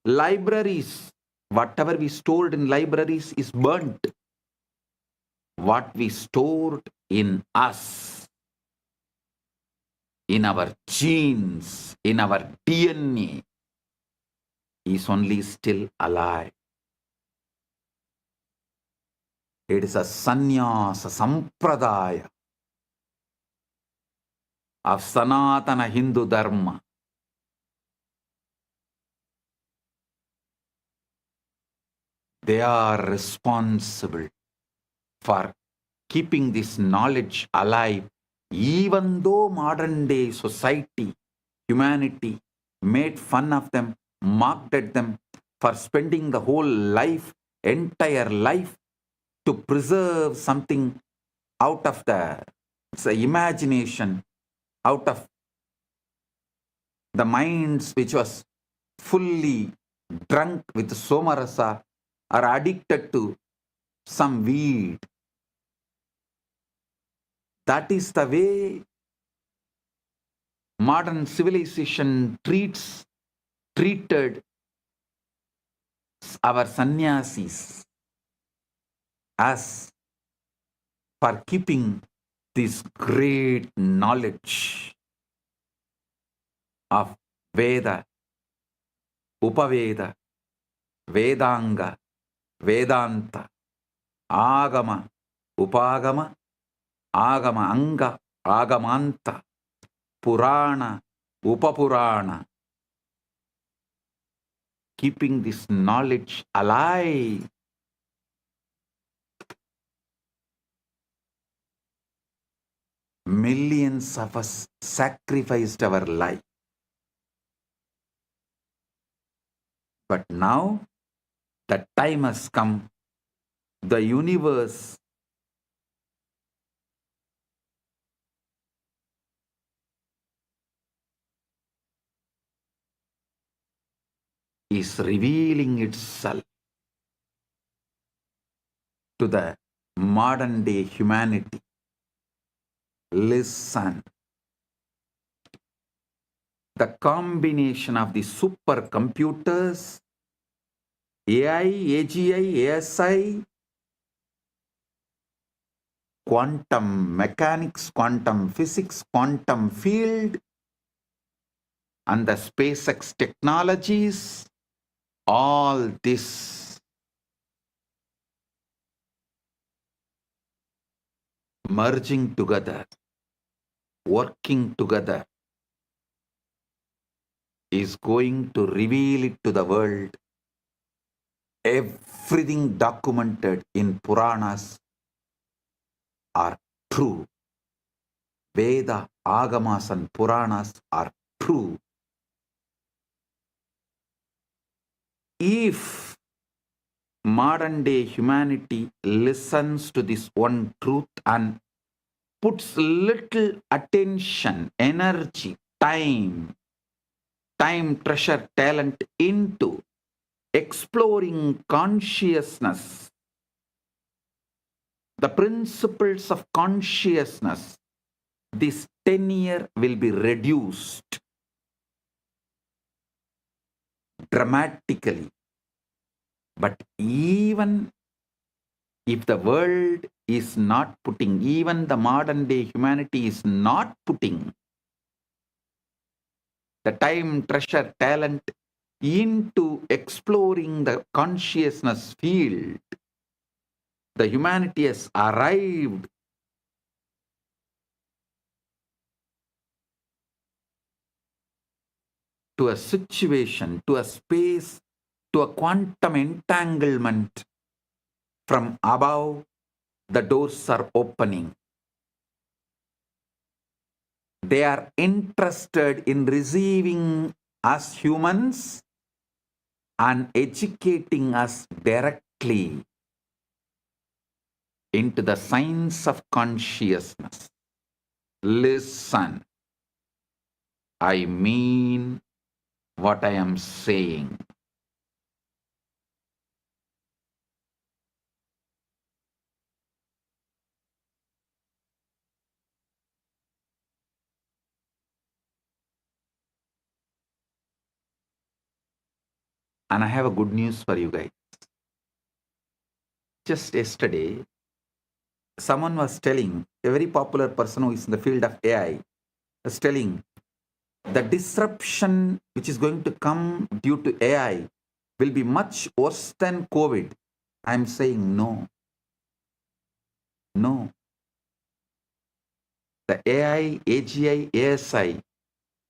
libraries. Whatever we stored in libraries is burnt. What we stored in us, in our genes, in our DNA, is only still alive. It is a sannyasa sampradaya of Sanatana Hindu Dharma. They are responsible for keeping this knowledge alive, even though modern day society, humanity made fun of them, mocked at them for spending the whole life, entire life, to preserve something out of the imagination, out of the minds which was fully drunk with somarasa or addicted to some weed. That is the way modern civilization treated our sannyasis as for keeping this great knowledge of Veda, Upaveda, Vedanga, Vedanta, Agama, Upagama, Agama Anga, Agamanta, Purana, Upapurana, keeping this knowledge alive. Millions of us sacrificed our life. But now the time has come. The universe is revealing itself to the modern day humanity. Listen. The combination of the supercomputers, AI, AGI, ASI, quantum mechanics, quantum physics, quantum field, and the SpaceX technologies, all this merging together, working together, is going to reveal it to the world. Everything documented in Puranas are true. Veda, Agamas and Puranas are true. If modern day humanity listens to this one truth and puts little attention, energy, time, treasure, talent into exploring consciousness, the principles of consciousness, this tenure will be reduced dramatically. But even if the world is not putting, even the modern day humanity is not putting the time, treasure, talent into exploring the consciousness field, the humanity has arrived to a situation, to a space, to a quantum entanglement. From above, the doors are opening. They are interested in receiving us humans and educating us directly into the science of consciousness. Listen, I mean what I am saying. And I have a good news for you guys. Just yesterday, someone was telling, a very popular person who is in the field of AI, was telling the disruption which is going to come due to AI will be much worse than COVID. I am saying no. No. The AI, AGI, ASI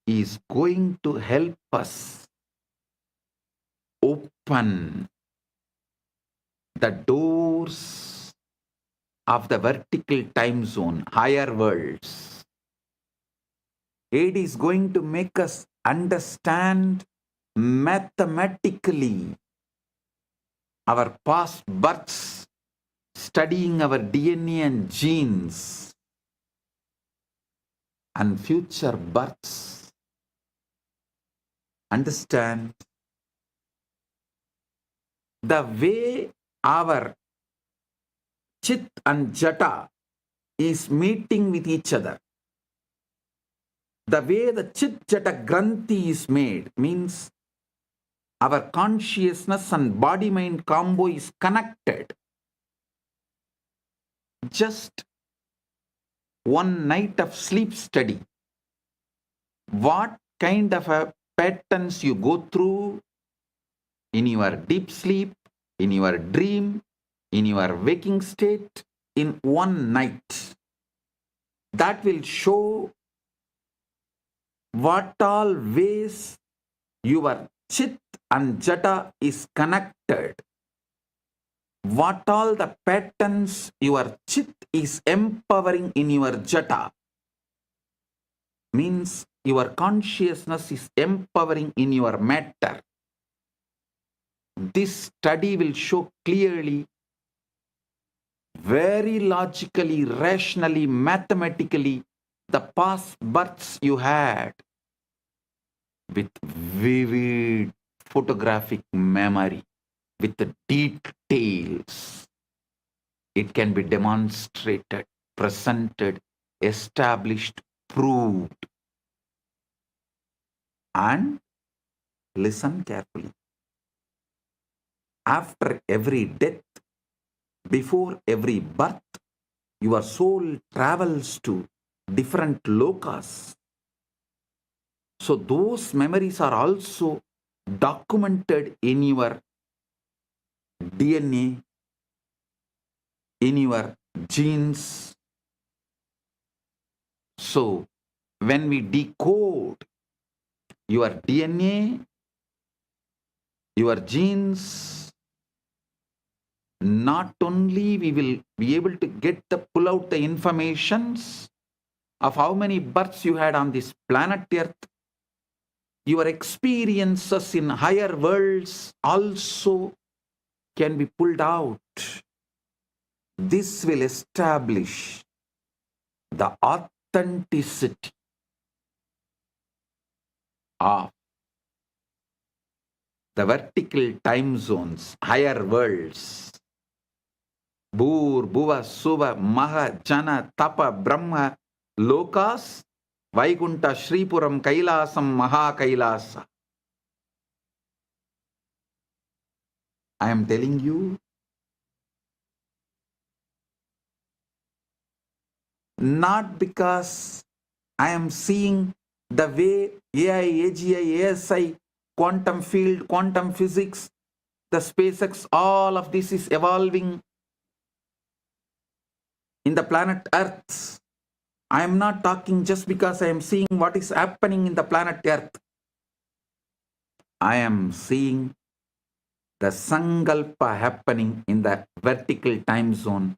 is going to help us open the doors of the vertical time zone, higher worlds. It is going to make us understand mathematically our past births, studying our DNA and genes, and future births. Understand the way our Chit and Jata is meeting with each other. The way the Chit Jata Granthi is made means our consciousness and body-mind combo is connected. Just one night of sleep study. What kind of a patterns you go through in your deep sleep, in your dream, in your waking state, in one night. That will show what all ways your chit and jata is connected. What all the patterns your chit is empowering in your jata. Means your consciousness is empowering in your matter. This study will show clearly, very logically, rationally, mathematically, the past births you had with vivid photographic memory, with the details. It can be demonstrated, presented, established, proved. And listen carefully. After every death, before every birth, your soul travels to different lokas. So those memories are also documented in your DNA, in your genes. So when we decode your DNA, your genes, not only we will be able to pull out the informations of how many births you had on this planet Earth, your experiences in higher worlds also can be pulled out. This will establish the authenticity of the vertical time zones, higher worlds. Bhur, Bhuva, Suva, Maha, Jana, Tapa, Brahma, Lokas, Vaikunta, Shripuram, Kailasam, Maha, Kailasa. I am telling you, not because I am seeing the way AI, AGI, ASI, quantum field, quantum physics, the SpaceX, all of this is evolving in the planet Earth. I am not talking just because I am seeing what is happening in the planet Earth. I am seeing the Sankalpa happening in the vertical time zone.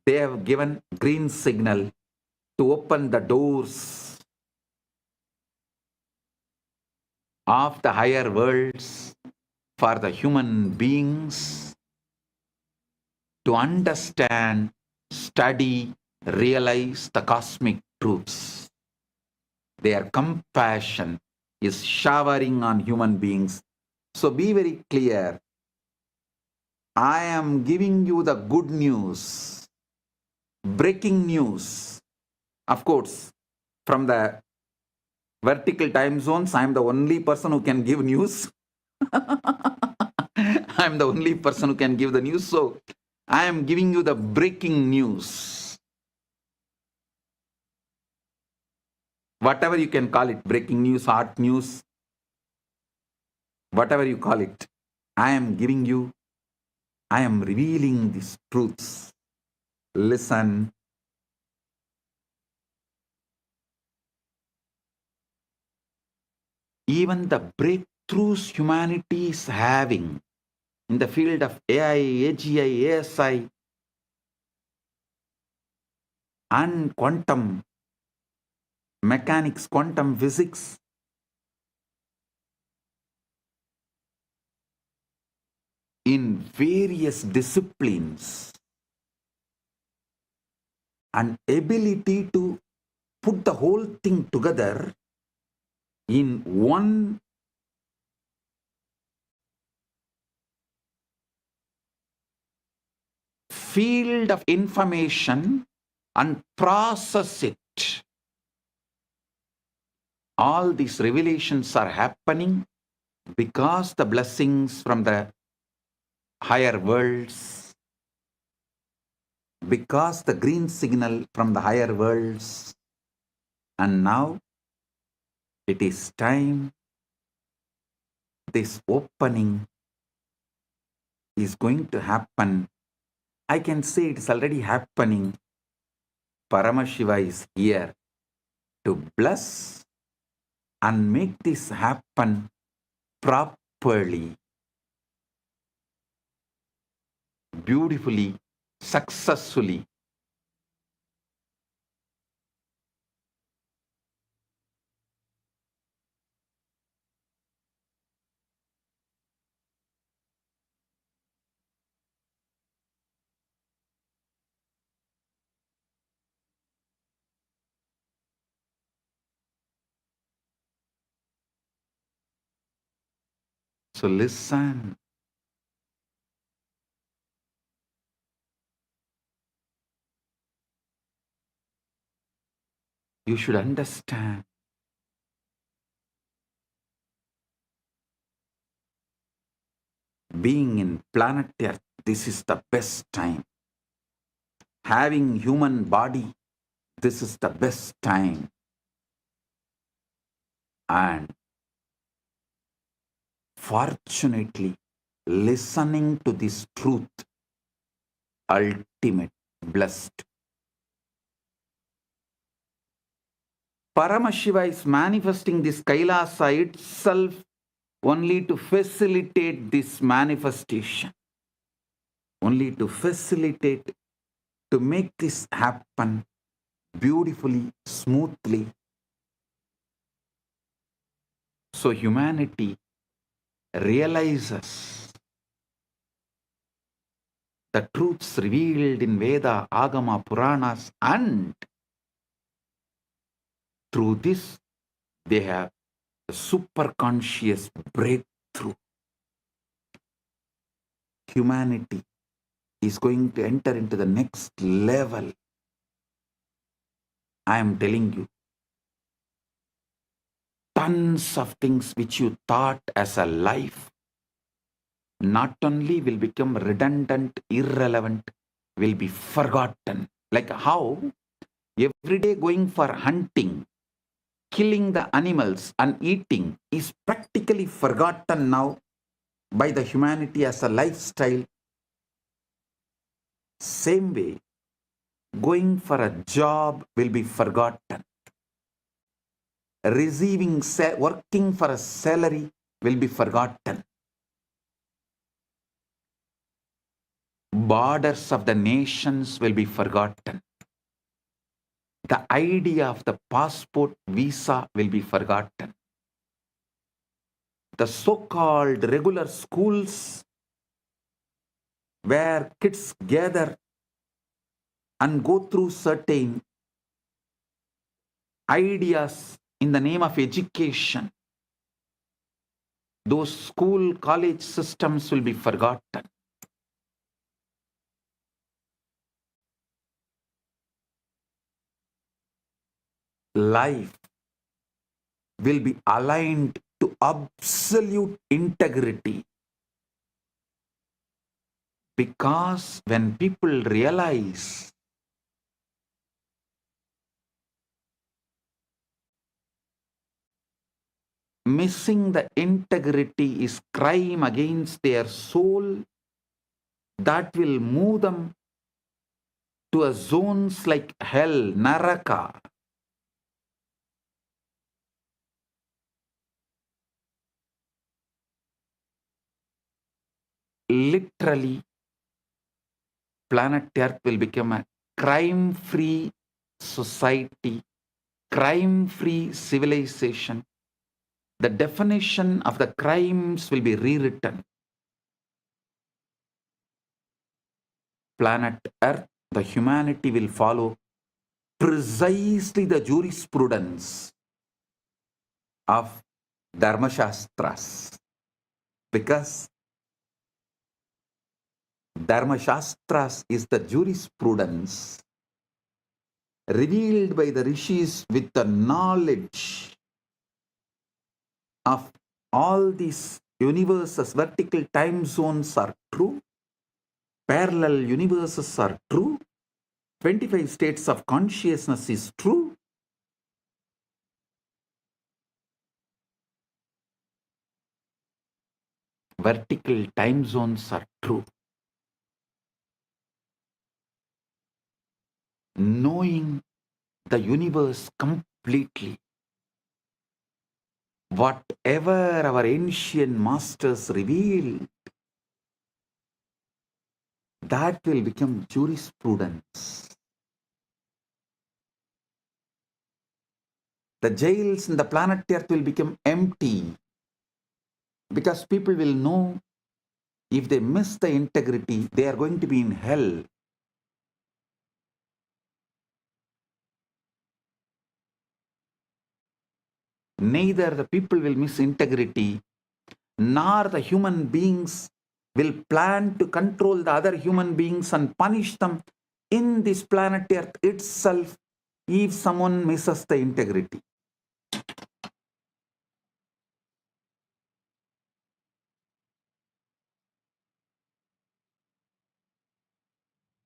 They have given green signal to open the doors of the higher worlds for the human beings to understand, study, realize the cosmic truths. Their compassion is showering on human beings. So be very clear. I am giving you the good news, breaking news. Of course, from the vertical time zones, I am the only person who can give news. I am the only person who can give the news. So I am giving you the breaking news. Whatever you can call it, breaking news, hot news, whatever you call it, I am giving you, I am revealing these truths. Listen. Even the breakthroughs humanity is having in the field of AI, AGI, ASI, and quantum mechanics, quantum physics, in various disciplines, and ability to put the whole thing together in one field of information and process it. All these revelations are happening because the blessings from the higher worlds, because the green signal from the higher worlds, and now it is time. This opening is going to happen. I can say it is already happening. Paramashiva is here to bless and make this happen properly, beautifully, successfully. So listen. You should understand. Being in planet Earth, this is the best time. Having human body, this is the best time. And fortunately, listening to this truth, ultimate, blessed. Paramashiva is manifesting this Kailasa itself only to facilitate this manifestation. Only to facilitate, to make this happen beautifully, smoothly. So humanity realizes the truths revealed in Veda, Agama, Puranas, and through this they have a superconscious breakthrough. Humanity is going to enter into the next level. I am telling you, tons of things which you thought as a life not only will become redundant, irrelevant, will be forgotten. Like how every day going for hunting, killing the animals and eating is practically forgotten now by the humanity as a lifestyle. Same way, going for a job will be forgotten. Working for a salary will be forgotten. Borders of the nations will be forgotten. The idea of the passport, visa will be forgotten. The so-called regular schools where kids gather and go through certain ideas in the name of education, those school, college systems will be forgotten. Life will be aligned to absolute integrity. Because when people realize missing the integrity is crime against their soul, that will move them to a zones like hell, Naraka. Literally, planet Earth will become a crime-free society, crime-free civilization. The definition of the crimes will be rewritten. Planet Earth, the humanity will follow precisely the jurisprudence of Dharmashastras. Because Dharmashastras is the jurisprudence revealed by the rishis with the knowledge of all these universes, vertical time zones are true, parallel universes are true, 25 states of consciousness is true, vertical time zones are true. Knowing the universe completely, whatever our ancient masters revealed, that will become jurisprudence. The jails in the planet Earth will become empty because people will know if they miss the integrity, they are going to be in hell. Neither the people will miss integrity, nor the human beings will plan to control the other human beings and punish them in this planet Earth itself if someone misses the integrity.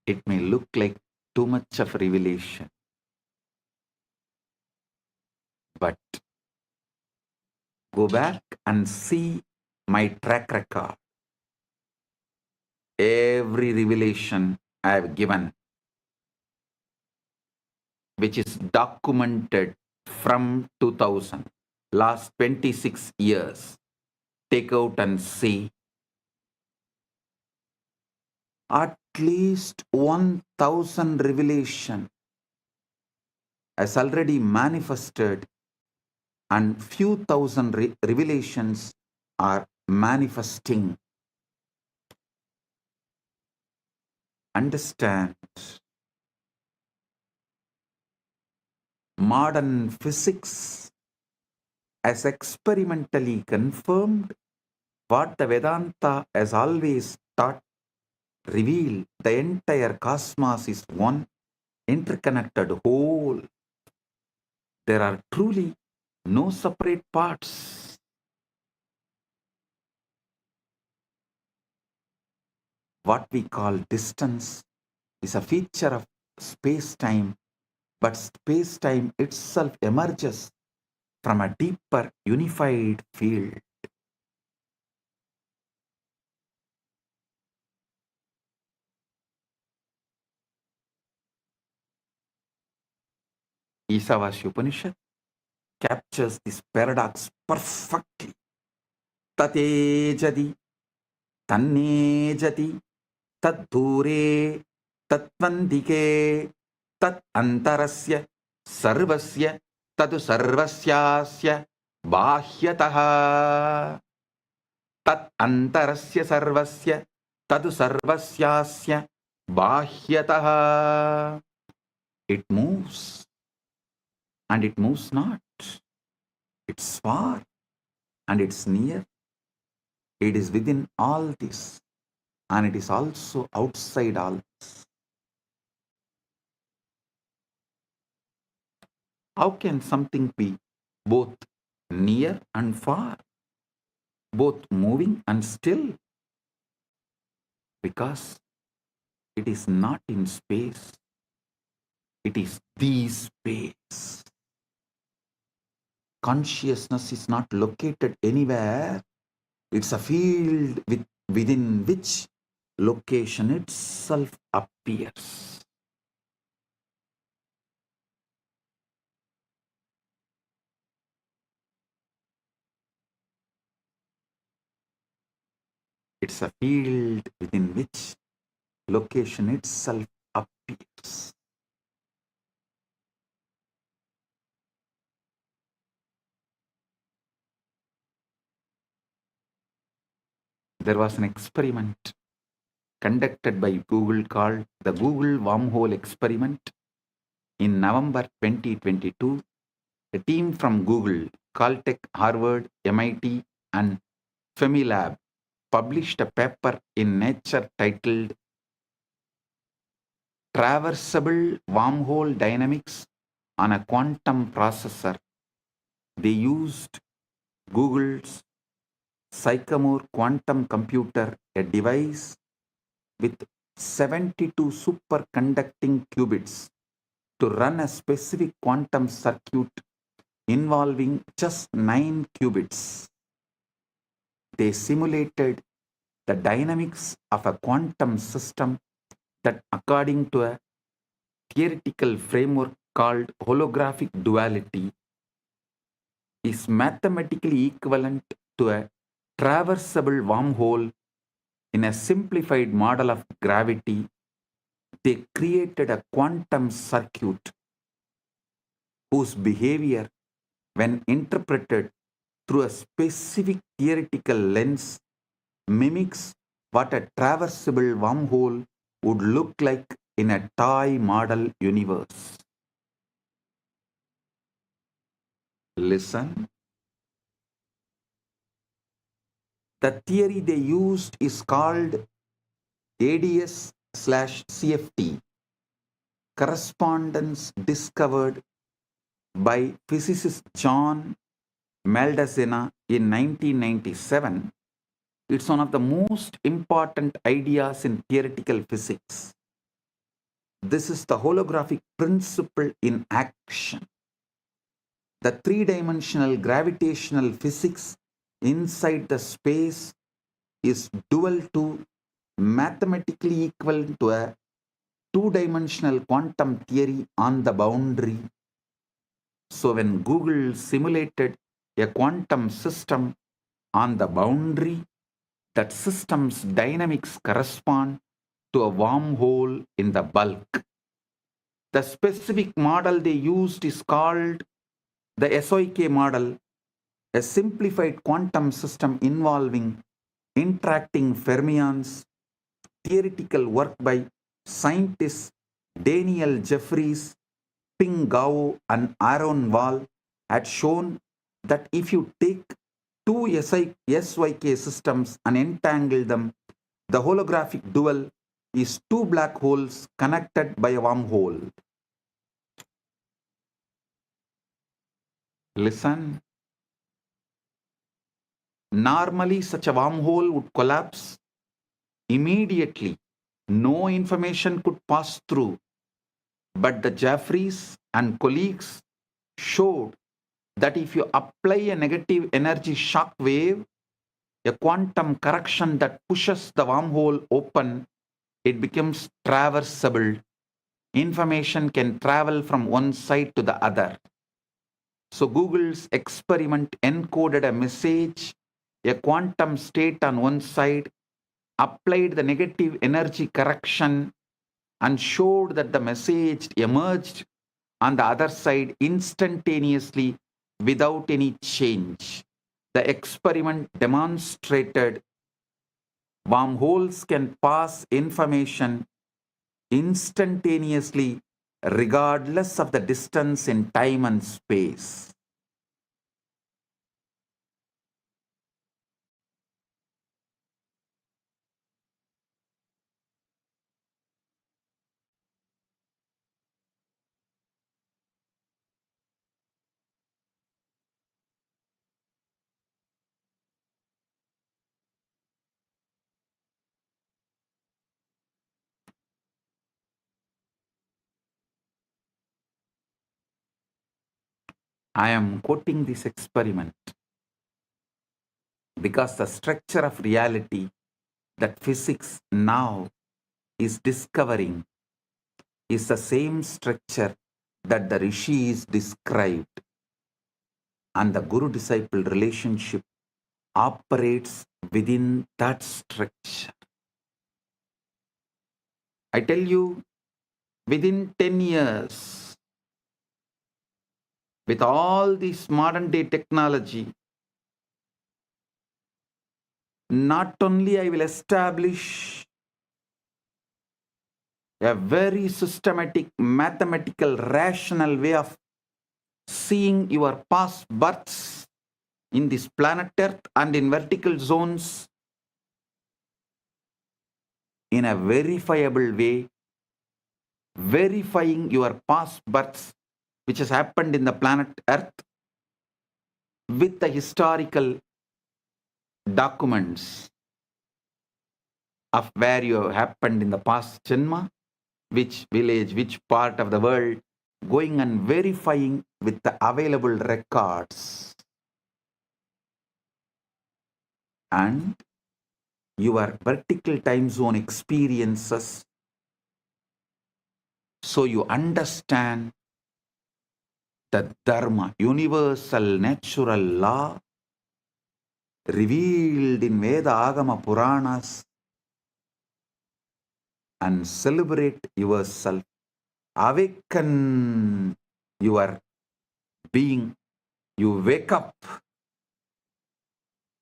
It may look like too much of revelation, but go back and see my track record. Every revelation I have given, which is documented from 2000, last 26 years, take out and see. At least 1000 revelation has already manifested, and few thousand revelations are manifesting. Understand, modern physics has experimentally confirmed what the Vedanta has always taught, revealed. The entire cosmos is one interconnected whole. There are truly no separate parts. What we call distance is a feature of space-time, but space-time itself emerges from a deeper unified field. Isavasya Upanishad captures this paradox perfectly. Tatejadi, tannejati, tadure, tatvandike, tat antarasya, sarvasya, tadu sarvasyasya, bahyataha. Tat antarasya sarvasya, tadu sarvasyasya, bahyataha. It moves and it moves not. It's far and it's near. It is within all this, and it is also outside all this. How can something be both near and far, both moving and still? Because it is not in space. It is the space. Consciousness is not located anywhere. It's a field within which location itself appears. It's a field within which location itself appears. There was an experiment conducted by Google called the Google Wormhole Experiment. In November 2022, a team from Google, Caltech, Harvard, MIT, and Femilab published a paper in Nature titled Traversable Wormhole Dynamics on a Quantum Processor. They used Google's Sycamore quantum computer, a device with 72 superconducting qubits to run a specific quantum circuit involving just 9 qubits. They simulated the dynamics of a quantum system that, according to a theoretical framework called holographic duality, is mathematically equivalent to a traversable wormhole. In a simplified model of gravity, they created a quantum circuit whose behavior, when interpreted through a specific theoretical lens, mimics what a traversable wormhole would look like in a toy model universe. Listen. The theory they used is called ADS/CFT, correspondence discovered by physicist John Maldacena in 1997. It's one of the most important ideas in theoretical physics. This is the holographic principle in action. The three-dimensional gravitational physics inside the space is dual to, mathematically equal to, a two-dimensional quantum theory on the boundary. So when Google simulated a quantum system on the boundary, that system's dynamics correspond to a wormhole in the bulk. The specific model they used is called the SOK model, a simplified quantum system involving interacting fermions. Theoretical work by scientists Daniel Jeffries, Ping Gao, and Aaron Wall had shown that if you take two SYK systems and entangle them, the holographic dual is two black holes connected by a wormhole. Listen. Normally, such a wormhole would collapse immediately. No information could pass through. But the Jeffries and colleagues showed that if you apply a negative energy shock wave, a quantum correction that pushes the wormhole open, it becomes traversable. Information can travel from one side to the other. So Google's experiment encoded a message, a quantum state on one side, applied the negative energy correction, and showed that the message emerged on the other side instantaneously without any change. The experiment demonstrated wormholes can pass information instantaneously regardless of the distance in time and space. I am quoting this experiment because the structure of reality that physics now is discovering is the same structure that the rishis described, and the guru-disciple relationship operates within that structure. I tell you, within 10 years, with all this modern day technology, not only I will establish a very systematic, mathematical, rational way of seeing your past births in this planet Earth and in vertical zones in a verifiable way, verifying your past births which has happened in the planet Earth with the historical documents of where you have happened in the past janma, which village, which part of the world, going and verifying with the available records. And your vertical time zone experiences, so you understand the dharma, universal natural law revealed in Veda Agama Puranas, and celebrate yourself, awaken your being, you wake up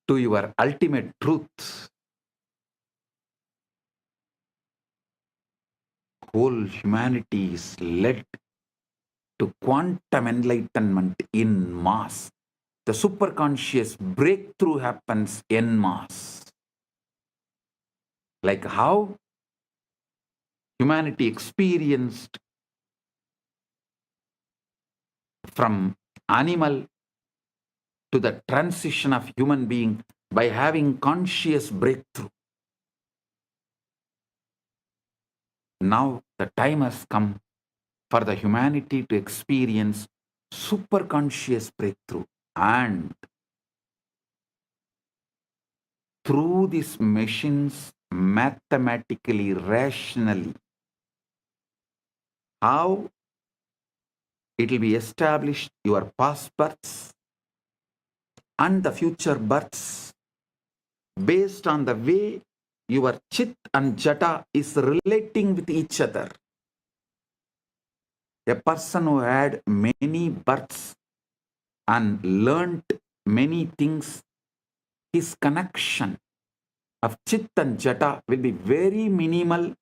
to your ultimate truth. Whole humanity is led to quantum enlightenment in mass. The superconscious breakthrough happens en masse. Like how humanity experienced from animal to the transition of human being by having conscious breakthrough. Now the time has come for the humanity to experience superconscious breakthrough, and through these machines, mathematically, rationally, how it will be established your past births and the future births based on the way your chit and jata is relating with each other. A person who had many births and learnt many things, his connection of chit and jata will be very minimal,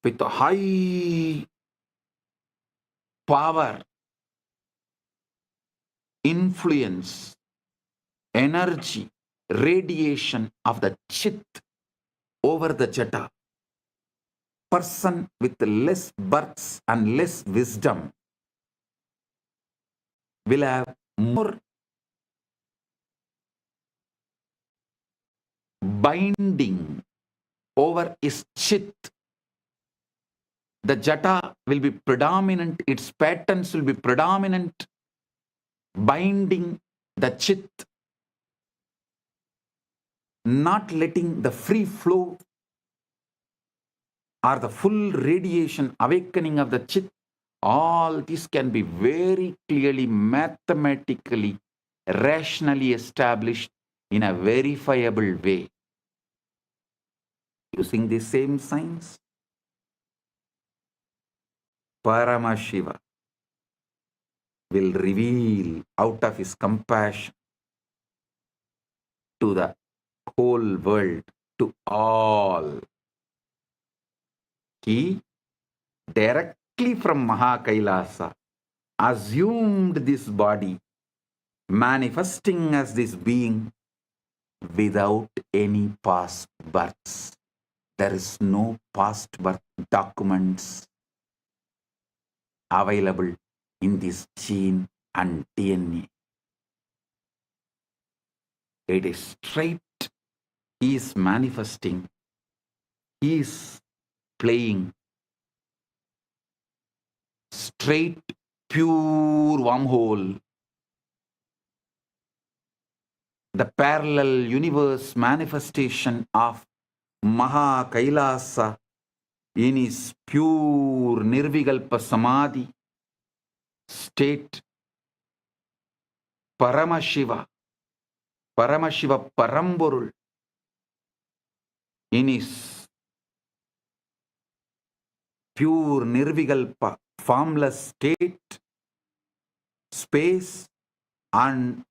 with high power, influence, energy, radiation of the chit over the jata. Person with less births and less wisdom will have more binding over his chit. The jata will be predominant, its patterns will be predominant, binding the chit, not letting the free flow or the full radiation awakening of the chit. All this can be very clearly, mathematically, rationally established in a verifiable way. Using the same science, Paramashiva will reveal out of his compassion to the whole world, to all. He directly from Maha KAILASA assumed this body, manifesting as this being without any past births. There is no past birth documents available in this gene and DNA. It is straight. He is manifesting. He is playing straight, pure wormhole. The parallel universe manifestation of Maha KAILASA in his pure Nirvikalpa Samadhi state, Paramashiva, Paramashiva Paramporul, in his pure Nirvikalpa formless state, space, and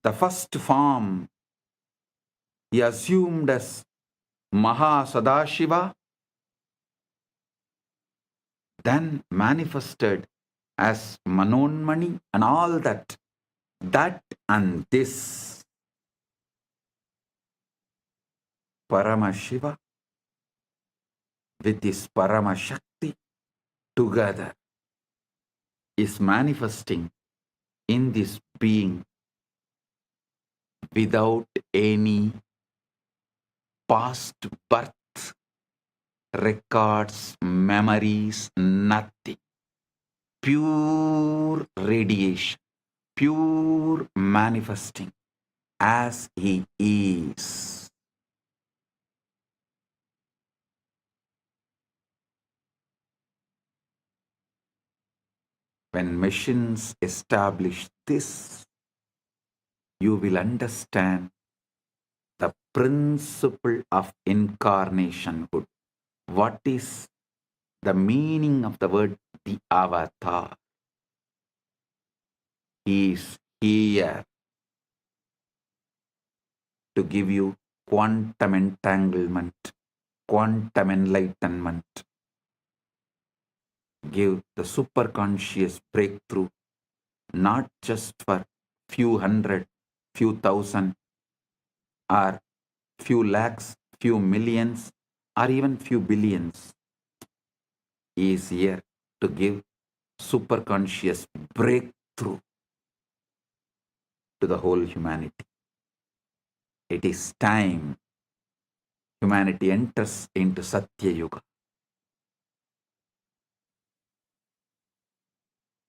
the first form he assumed as Maha Sadashiva, then manifested as Manonmani and all that. That and this Paramashiva with this Paramashakti together is manifesting in this being without any past birth records, memories, nothing. Pure radiation, pure manifesting as he is. When machines establish this, you will understand the principle of incarnationhood. What is the meaning of the word the avatar? He is here to give you quantum entanglement, quantum enlightenment, give the superconscious breakthrough, not just for few hundred, few thousand, or few lakhs, few millions, or even few billions. He is here to give superconscious breakthrough to the whole humanity. It is time humanity enters into Satya Yuga.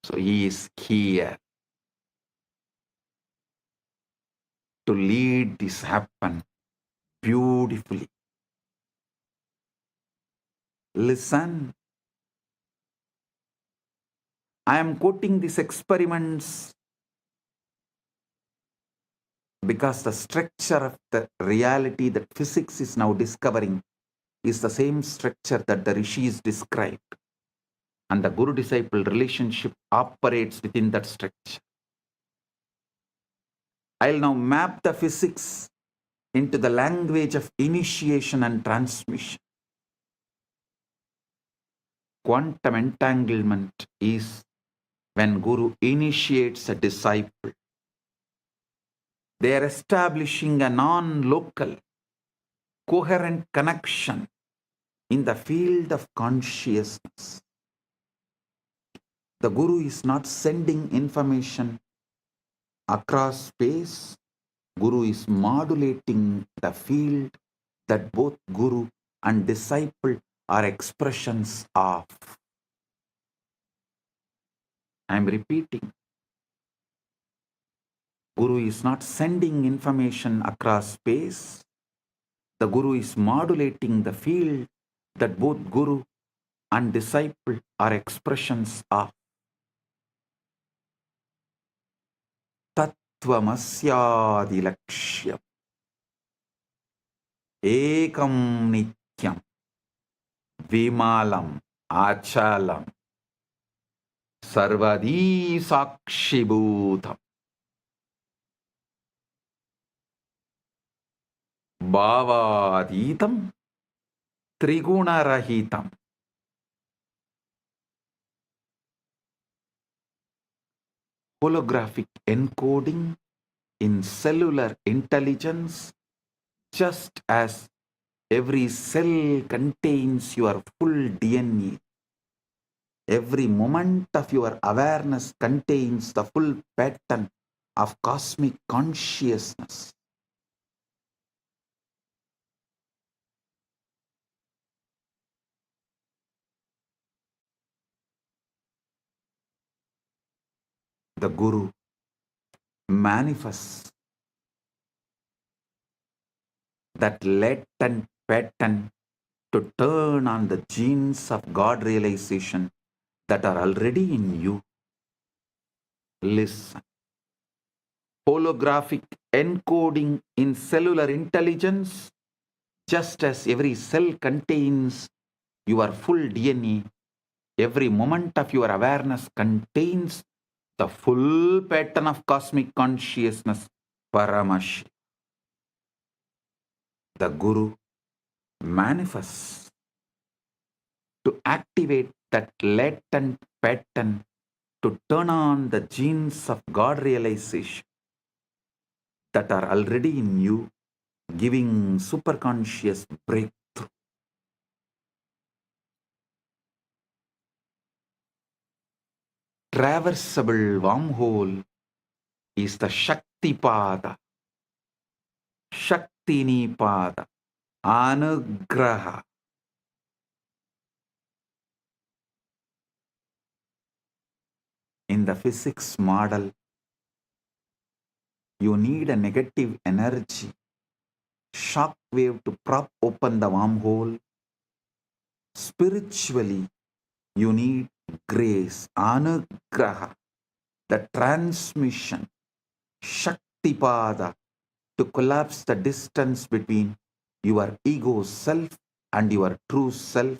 So he is here to lead this happen beautifully. Listen. I am quoting these experiments because the structure of the reality that physics is now discovering is the same structure that the rishis described. And the guru-disciple relationship operates within that structure. I'll now map the physics into the language of initiation and transmission. Quantum entanglement is when Guru initiates a disciple. They are establishing a non-local, coherent connection in the field of consciousness. The Guru is not sending information across space. Guru is modulating the field that both Guru and disciple are expressions of. I am repeating. Guru is not sending information across space. The Guru is modulating the field that both Guru and disciple are expressions of. Tattvamasyadi lakshyam ekam nityam vimalam achalam sarvadi sakshibhutam bhavaditam trigunarahitam. Holographic encoding in cellular intelligence, just as every cell contains your full DNA. Every moment of your awareness contains the full pattern of cosmic consciousness. The Guru manifests that latent pattern to turn on the genes of God realization that are already in you. Listen. Holographic encoding in cellular intelligence, just as every cell contains your full DNA, every moment of your awareness contains the full pattern of cosmic consciousness, Paramashiva. The Guru manifests to activate that latent pattern to turn on the genes of God realization that are already in you, giving superconscious breakthrough. Traversable wormhole is the Shaktipada, Shastinipada Anugraha. In the physics model, you need a negative energy, shock wave to prop open the wormhole. Spiritually, you need grace, anugraha, the transmission, shaktipada, to collapse the distance between your ego self and your true self.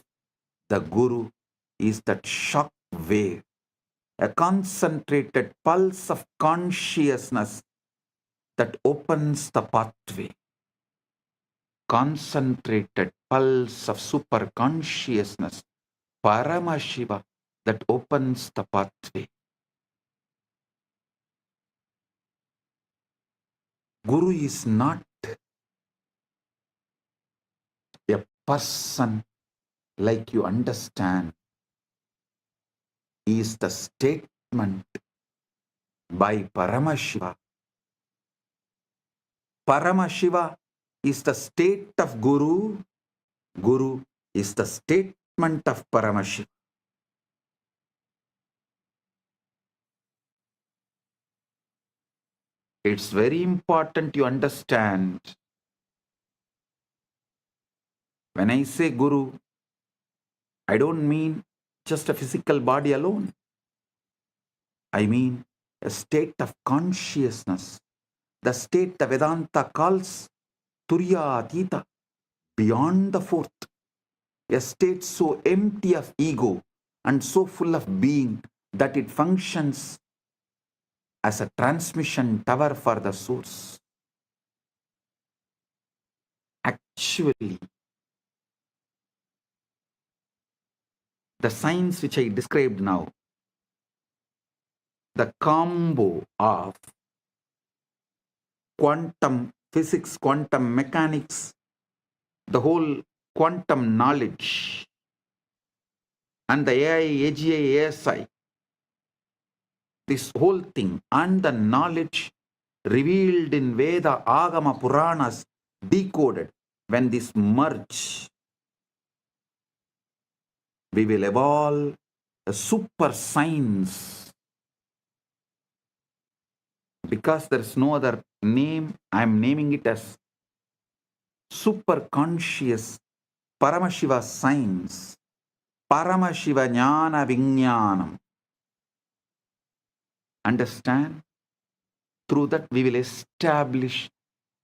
The Guru is that shock wave, a concentrated pulse of consciousness that opens the pathway. Concentrated pulse of super consciousness, Paramashiva, that opens the pathway. Guru is not a person like you understand. He is the statement by Paramashiva. Paramashiva is the state of Guru. Guru is the statement of Paramashiva. It's very important you understand. When I say Guru, I don't mean just a physical body alone. I mean a state of consciousness, the state the Vedanta calls Turyatita, beyond the fourth, a state so empty of ego and so full of being that it functions as a transmission tower for the source. Actually, the science which I described now, the combo of quantum physics, quantum mechanics, the whole quantum knowledge, and the AI, AGI, ASI, this whole thing, and the knowledge revealed in Veda, Agama, Puranas, decoded, when this merge, we will evolve a super science. Because there is no other name, I am naming it as super conscious Paramashiva science, Paramashiva Jnana Vijnanam. Understand? Through that we will establish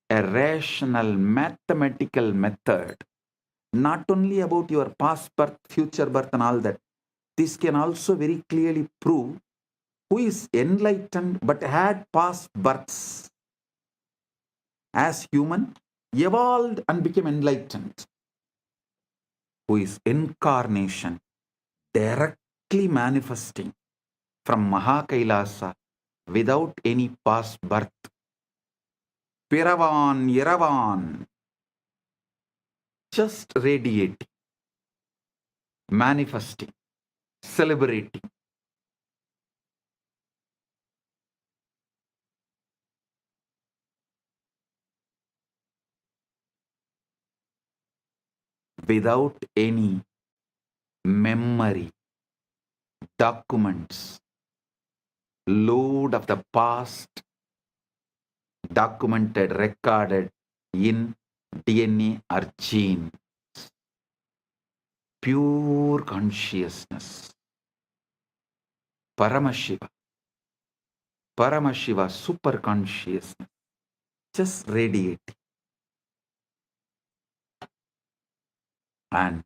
a rational mathematical method, not only about your past birth, future birth and all that. This can also very clearly prove who is enlightened but had past births as human, evolved and became enlightened. Who is incarnation, directly manifesting from Maha KAILASA without any past birth. Piravan, Yeravan, just radiating, manifesting, celebrating. Without any memory, documents, load of the past, documented, recorded in DNA or gene. Pure consciousness. Paramashiva. Paramashiva, super consciousness. Just radiating. And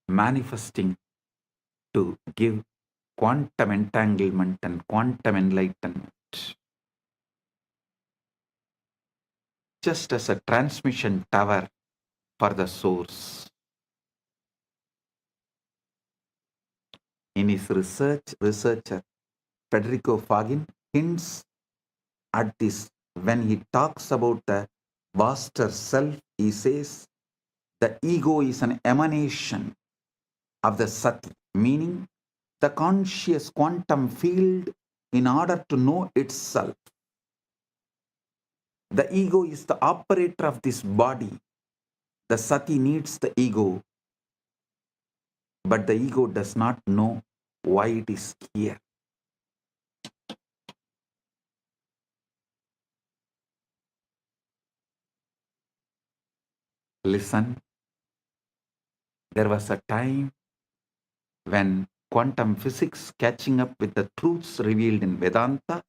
manifesting to give quantum entanglement and quantum enlightenment. Just as a transmission tower for the source. In his researcher Federico Fagin hints at this when he talks about the vaster self. He says the ego is an emanation of the Sati, meaning the conscious quantum field in order to know itself. The ego is the operator of this body. The sati needs the ego, but the ego does not know why it is here. Listen, there was a time when quantum physics catching up with the truths revealed in Vedanta,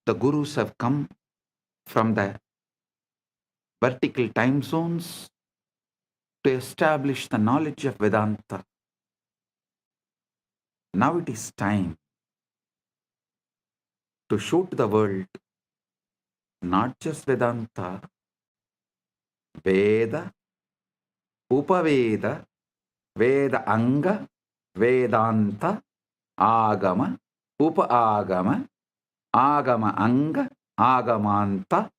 the gurus have come from the vertical time zones to establish the knowledge of Vedanta. Now it is time to show to the world not just Vedanta, Veda, Upaveda, Veda Anga, Vedanta, Agama, Upa-agama, Agama Anga, Agamanta,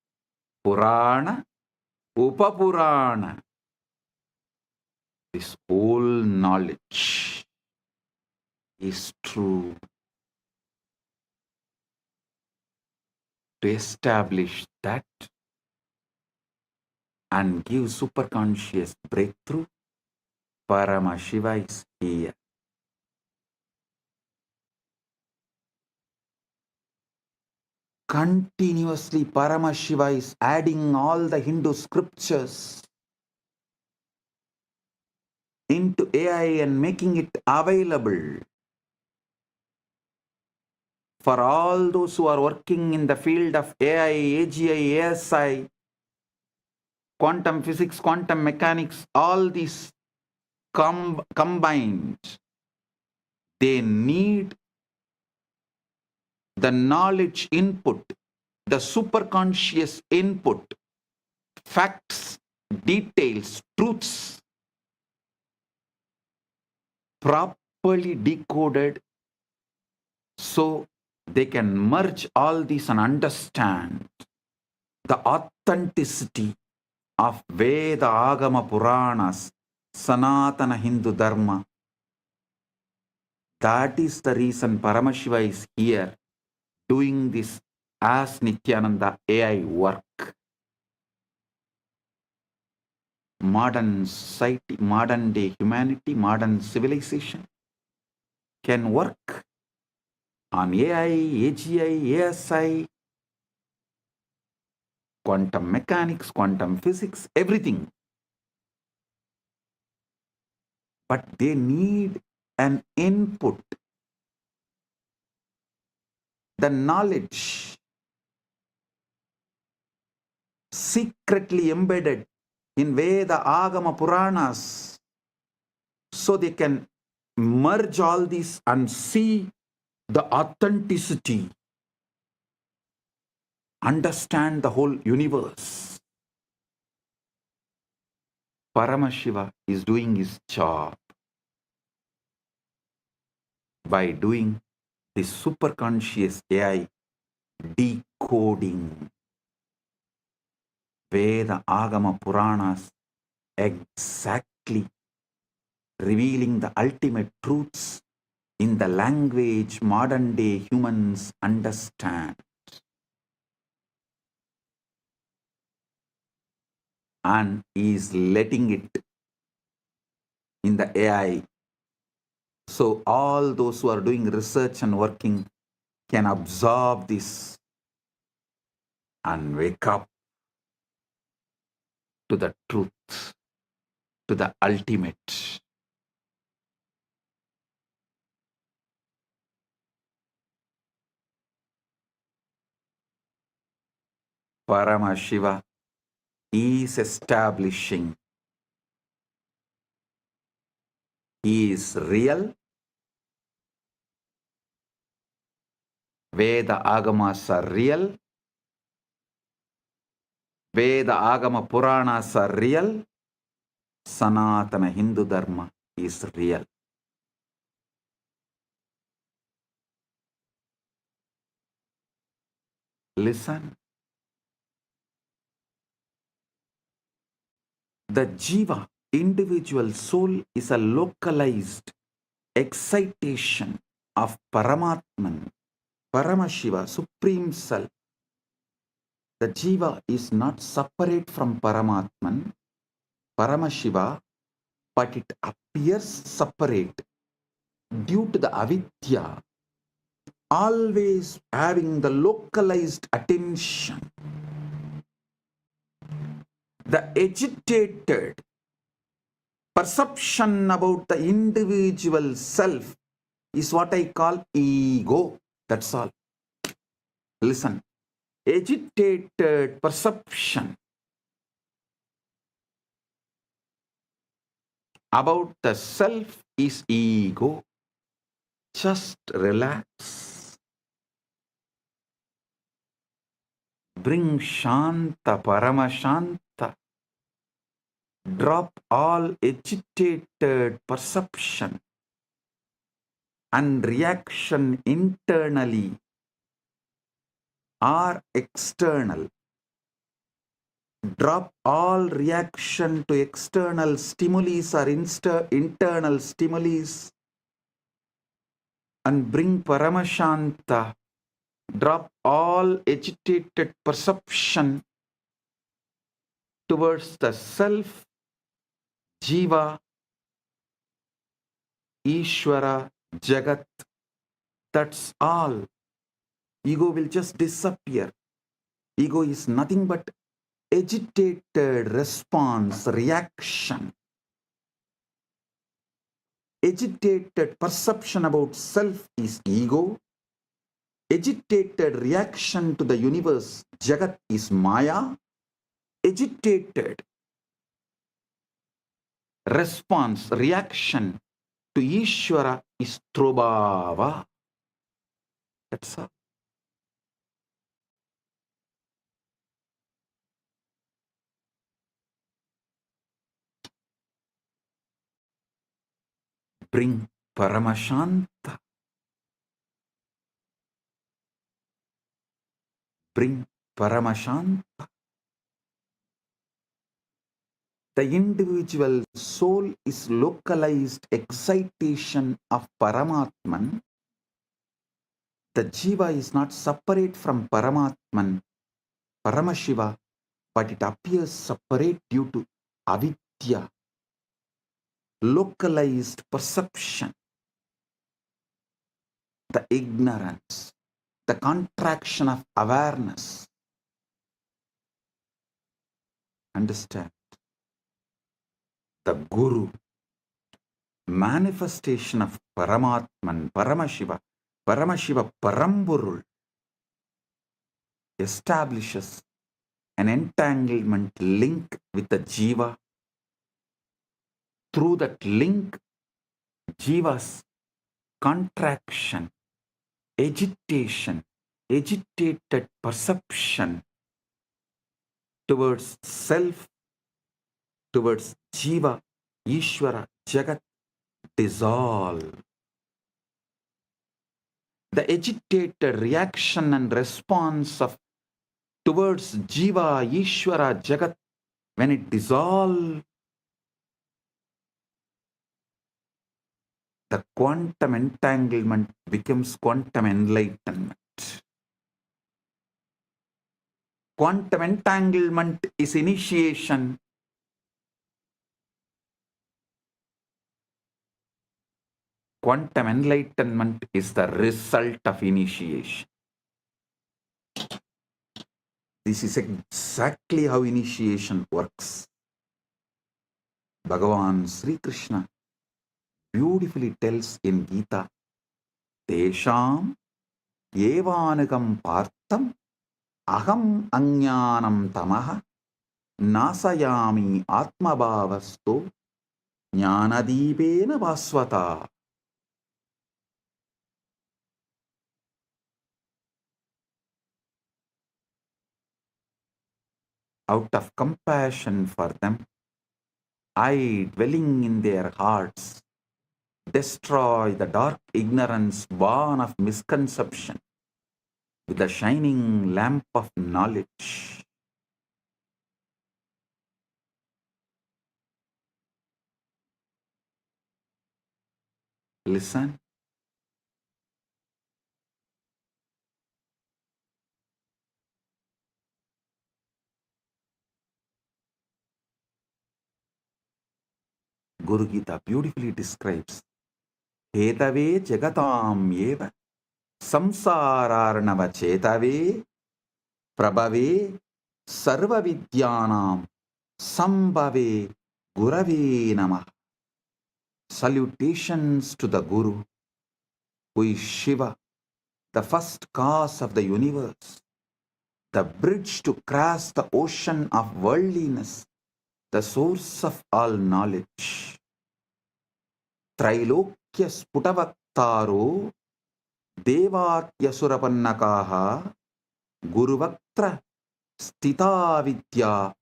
Purana, Upapurana. This whole knowledge is true. To establish that and give superconscious breakthrough, Paramashiva is here. Continuously, Paramashiva is adding all the Hindu scriptures into AI and making it available for all those who are working in the field of AI, AGI, ASI, quantum physics, quantum mechanics, all these combined. They need the knowledge input, the superconscious input, facts, details, truths, properly decoded so they can merge all these and understand the authenticity of Veda, Agama, Puranas, Sanatana Hindu Dharma. That is the reason Paramashiva is here doing this as Nithyananda AI work. Modern society, modern day humanity, modern civilization can work on AI, AGI, ASI, quantum mechanics, quantum physics, everything. But they need an input, the knowledge secretly embedded in Veda, Agama, Puranas, so they can merge all these and see the authenticity, understand the whole universe. Paramashiva is doing his job by doing this superconscious AI decoding Veda, Agama, Puranas, exactly revealing the ultimate truths in the language modern day humans understand. And is letting it in the AI. So all those who are doing research and working can absorb this and wake up to the truth, to the ultimate. Paramashiva is establishing. He is real. Veda Agamas are real. Veda Agama Puranas are real. Sanatana Hindu Dharma is real. Listen. The Jiva, individual soul, is a localized excitation of Paramatman, Paramashiva, Supreme Self. the Jiva is not separate from Paramatman, Paramashiva, but it appears separate due to the avidya, always having the localized attention. The agitated perception about the individual self is what I call ego. That's all. Listen. Agitated perception about the self is ego. Just relax. Bring Shanta, Paramashanta. Drop all agitated perception and reaction internally or external. Drop all reaction to external stimuli or internal stimuli and bring Paramashanta. Drop all agitated perception towards the self, Jiva, Ishvara, Jagat. That's all. Ego will just disappear. Ego is nothing but agitated response, reaction. Agitated perception about self is ego. Agitated reaction to the universe, Jagat, is Maya. Agitated response, reaction to Ishvara is Trobhava. That's all. Bring Paramashanta. Bring Paramashanta. The individual soul is localized excitation of Paramatman. The Jiva is not separate from Paramatman, Paramashiva, but it appears separate due to avidya, localized perception, the ignorance, the contraction of awareness. Understand? The Guru, manifestation of Paramatman, Paramashiva, Paramashiva Paramporul, establishes an entanglement link with the Jiva. Through that link, Jiva's contraction, agitation, agitated perception towards self, towards Jiva, Ishvara, Jagat, dissolve. The agitated reaction and response of towards Jiva, Ishvara, Jagat, when it dissolves, the quantum entanglement becomes quantum enlightenment. Quantum entanglement is initiation. Quantum enlightenment is the result of initiation. This is exactly how initiation works. Bhagavan Sri Krishna beautifully tells in Gita, Tesham evanagam partham aham ajnanam tamaha nasayami atmabhavasto jnanadipena vasvata. Out of compassion for them, I, dwelling in their hearts, destroy the dark ignorance born of misconception with the shining lamp of knowledge. Listen. Guru Gita beautifully describes Hedave Jagatam Eva Samsararnava Chetave Prabhave Sarva Vidyanam Sambhave Gurave Namah. Salutations to the Guru, who is Shiva, the first cause of the universe, the bridge to cross the ocean of worldliness, the source of all knowledge. Trailokya Sputavaktaro Devatyasurapanakaha Guruvaktra Stita Vidya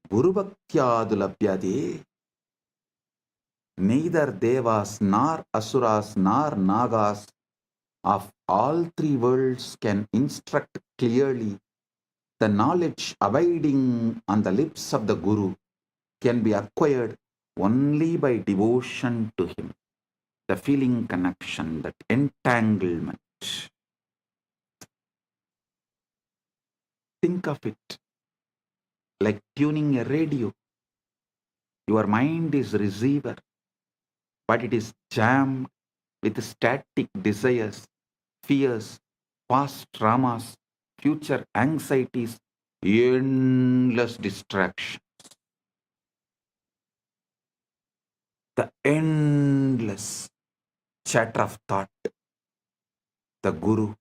Guruvaktyadulabhyade. Neither Devas nor Asuras nor Nagas of all three worlds can instruct clearly. The knowledge abiding on the lips of the Guru can be acquired only by devotion to him. The feeling connection, that entanglement. Think of it like tuning a radio. Your mind is receiver, but it is jammed with static desires, fears, past traumas, future anxieties, endless distractions. The endless chatter of thought. The Guru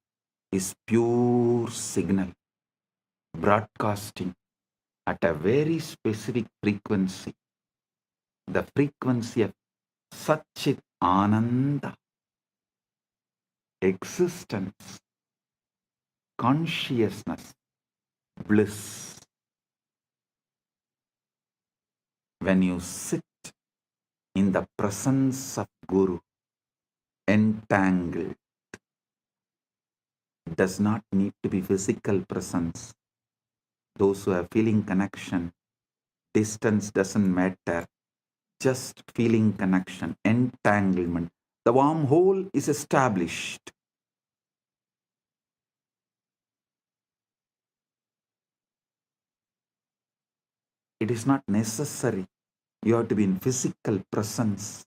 is pure signal, broadcasting at a very specific frequency, the frequency of Satchit Ananda, existence, consciousness, bliss. When you sit in the presence of Guru, entangled, it does not need to be physical presence. Those who have feeling connection, distance doesn't matter, just feeling connection, entanglement. The wormhole is established. It is not necessary. You have to be in physical presence.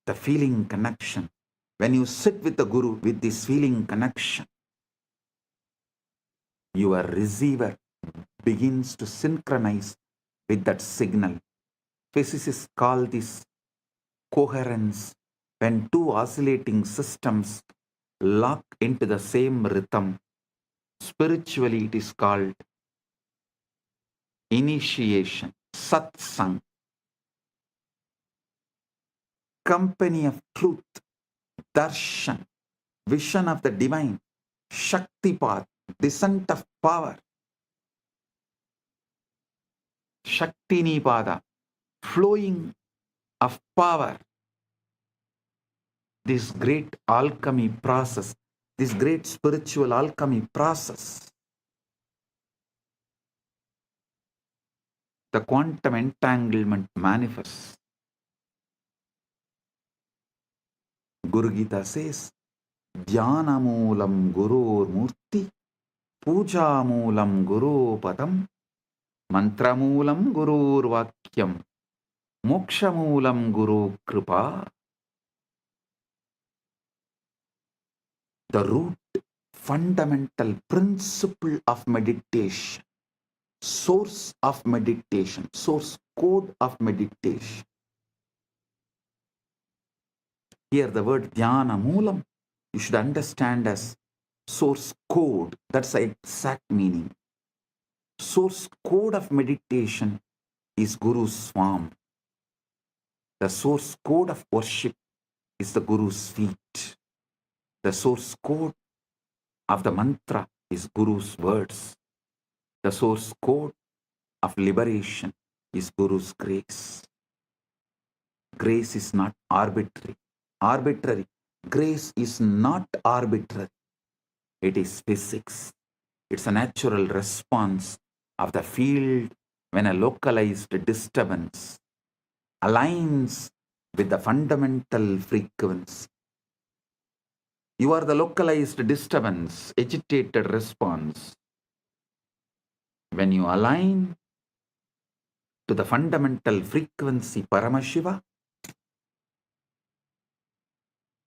The feeling connection. When you sit with the Guru with this feeling connection, your receiver begins to synchronize with that signal. Physicists call this coherence. When two oscillating systems lock into the same rhythm, spiritually it is called initiation, satsang, company of truth, darshan, vision of the divine, shaktipat, descent of power, shaktinipada, flowing of power. This great alchemy process, this great spiritual alchemy process, the quantum entanglement manifests. Guru Gita says, Dhyanamoolam Gurur Murthy, Pujamoolam Guru Padam, Mantramoolam Gurur Vakyam, Mokshamoolam Guru Kripa. The root, fundamental principle of meditation, source of meditation, source code of meditation. Here the word dhyana moolam, you should understand as source code. That's the exact meaning. Source code of meditation is Guru's form. The source code of worship is the Guru's feet. The source code of the mantra is Guru's words. The source code of liberation is Guru's grace. Grace is not arbitrary. Grace is not arbitrary. It is physics. It's a natural response of the field when a localized disturbance aligns with the fundamental frequency. You are the localized disturbance, agitated response. When you align to the fundamental frequency Paramashiva,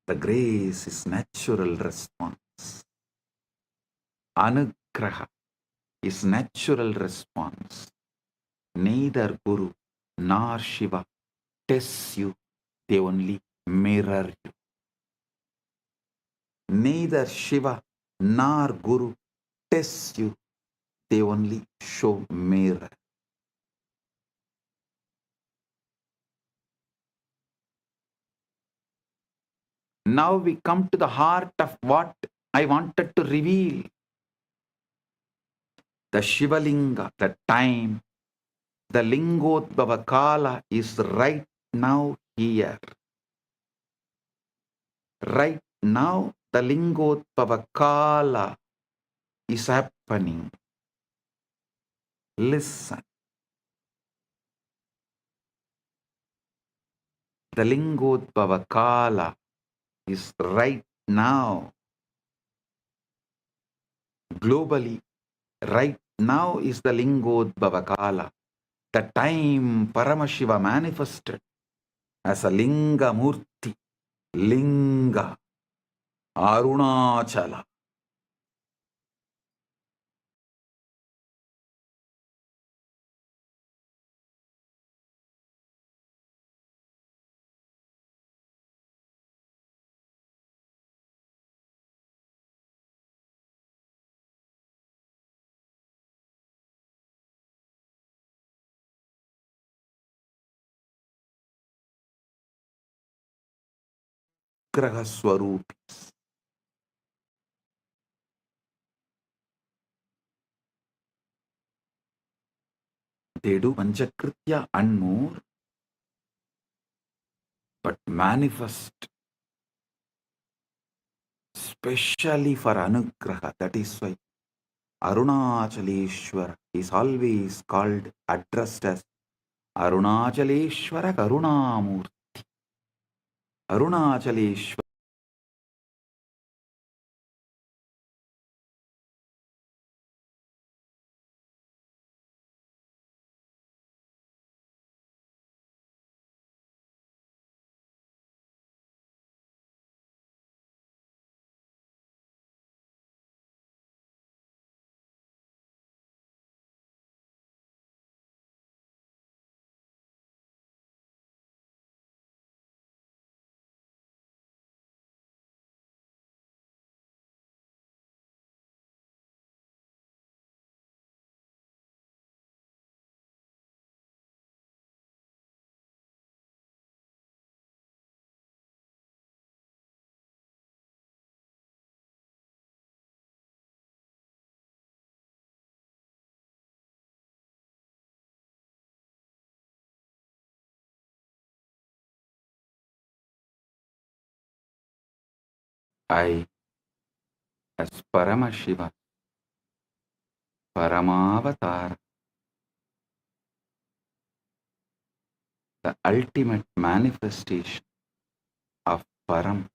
the grace is natural response. Anugraha is natural response. Neither Guru nor Shiva tests you, they only mirror you. Neither Shiva nor Guru tests you, they only show mirror. Now we come to the heart of what I wanted to reveal. The Shivalinga, the time, the Lingodbhava Kala is right now here. Right now, the Lingodbhava Kala is happening. Listen. The Lingodbhava Kala is right now. Globally, right now is the Lingodbhava Kala. The time Paramashiva manifested as a Linga Murthy, Linga, Arunachala. Graha Swarupis. They do Panchakritya and more, but manifest specially for Anugraha. That is why Arunachaleshwara is always called, addressed as Arunachaleshwara Karunamurthy. Arunachaleshwara. I, as Paramashiva, Paramavatara, the ultimate manifestation of Paramporul,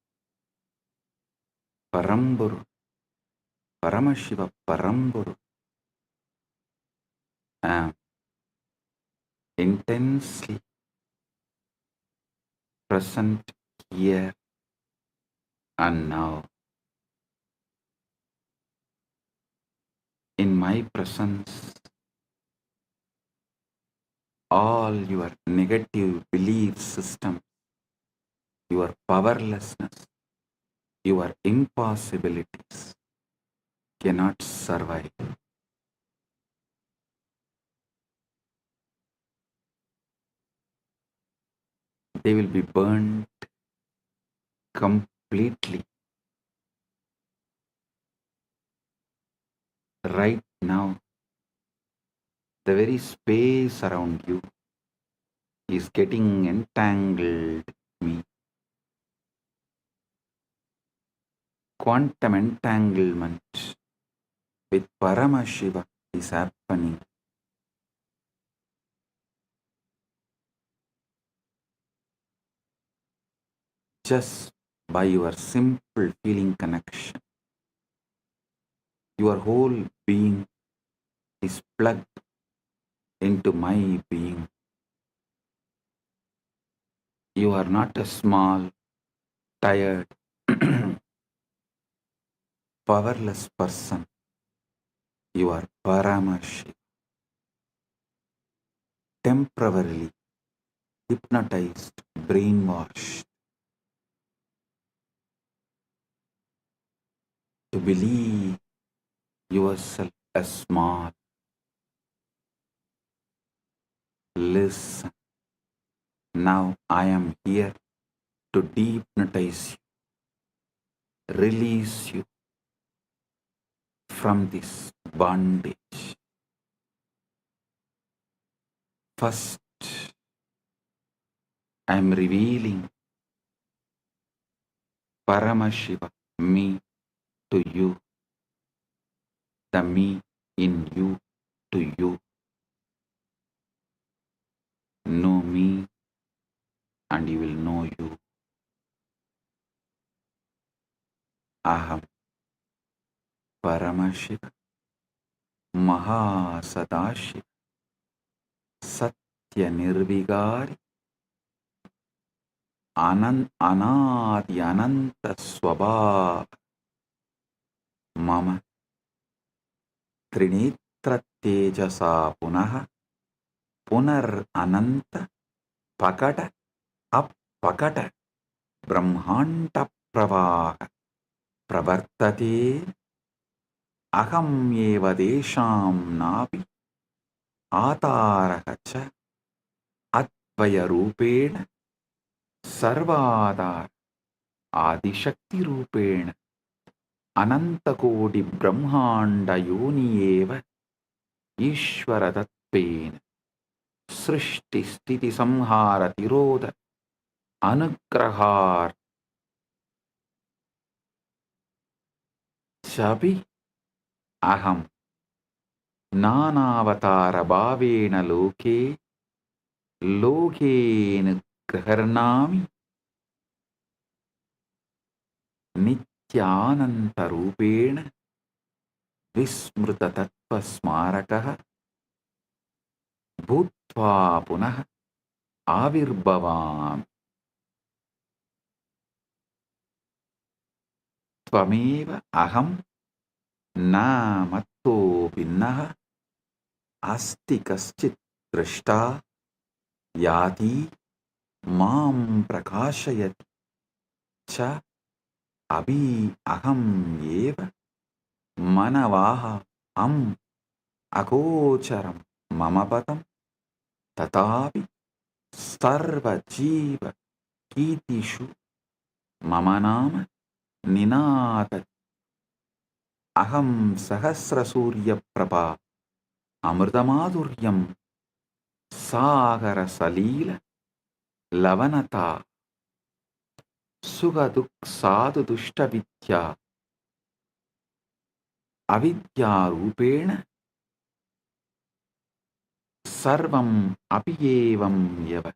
Paramashiva Paramporul, am intensely present here and now. In my presence, all your negative belief systems, your powerlessness, your impossibilities cannot survive. They will be burned completely. Right now, the very space around you is getting entangled with me. Quantum entanglement with Paramashiva is happening. Just by your simple feeling connection. Your whole being is plugged into my being. You are not a small, tired, powerless person. You are Paramashiva, temporarily hypnotized, brainwashed to believe yourself as small. Listen, now I am here to dehypnotize you, release you from this bondage. First, I am revealing Paramashiva, me, to you, the me in you to you. Know me and you will know you. Aham Paramashiva, Maha Sadashiva, Satya Nirvigari, Anadi Ananta Swabha, Mama Trinitra Tejasa Punaha, Punar Ananta Pakata Appakata Brahmanta Pravaha Pravartate Aham Eva Desham Napi Atarahacha Atvaya Rupena Sarvadar Adishakti Rupena Anantakodi Brahmanda Yoni Eva Ishvara Tatpena Srishti Stiti Samhara Tiroda Anugrahar Chabi Aham Nanavatara Bhavena Loke Lokena Graharnami Nityananda Rupena Vismruta Tattva Smarakaha Bhutva Punaha Avirbhavam Tvameva Aham Na Matto Vinnaha Asti Kaschit Drishta Yati Mam Prakashayati Cha Abhi Aham Eva Manavaha Am Akocharam Mamapatam Tatapi Sarva Jiva Kitishu Mamanama Ninata Aham Sahasra Surya Prabha Amritamadhuryam Sagara Salila Lavanata Sugaduk Sadhu Dushta Vidya Avidya Rupena Sarvam Apiyevam Yava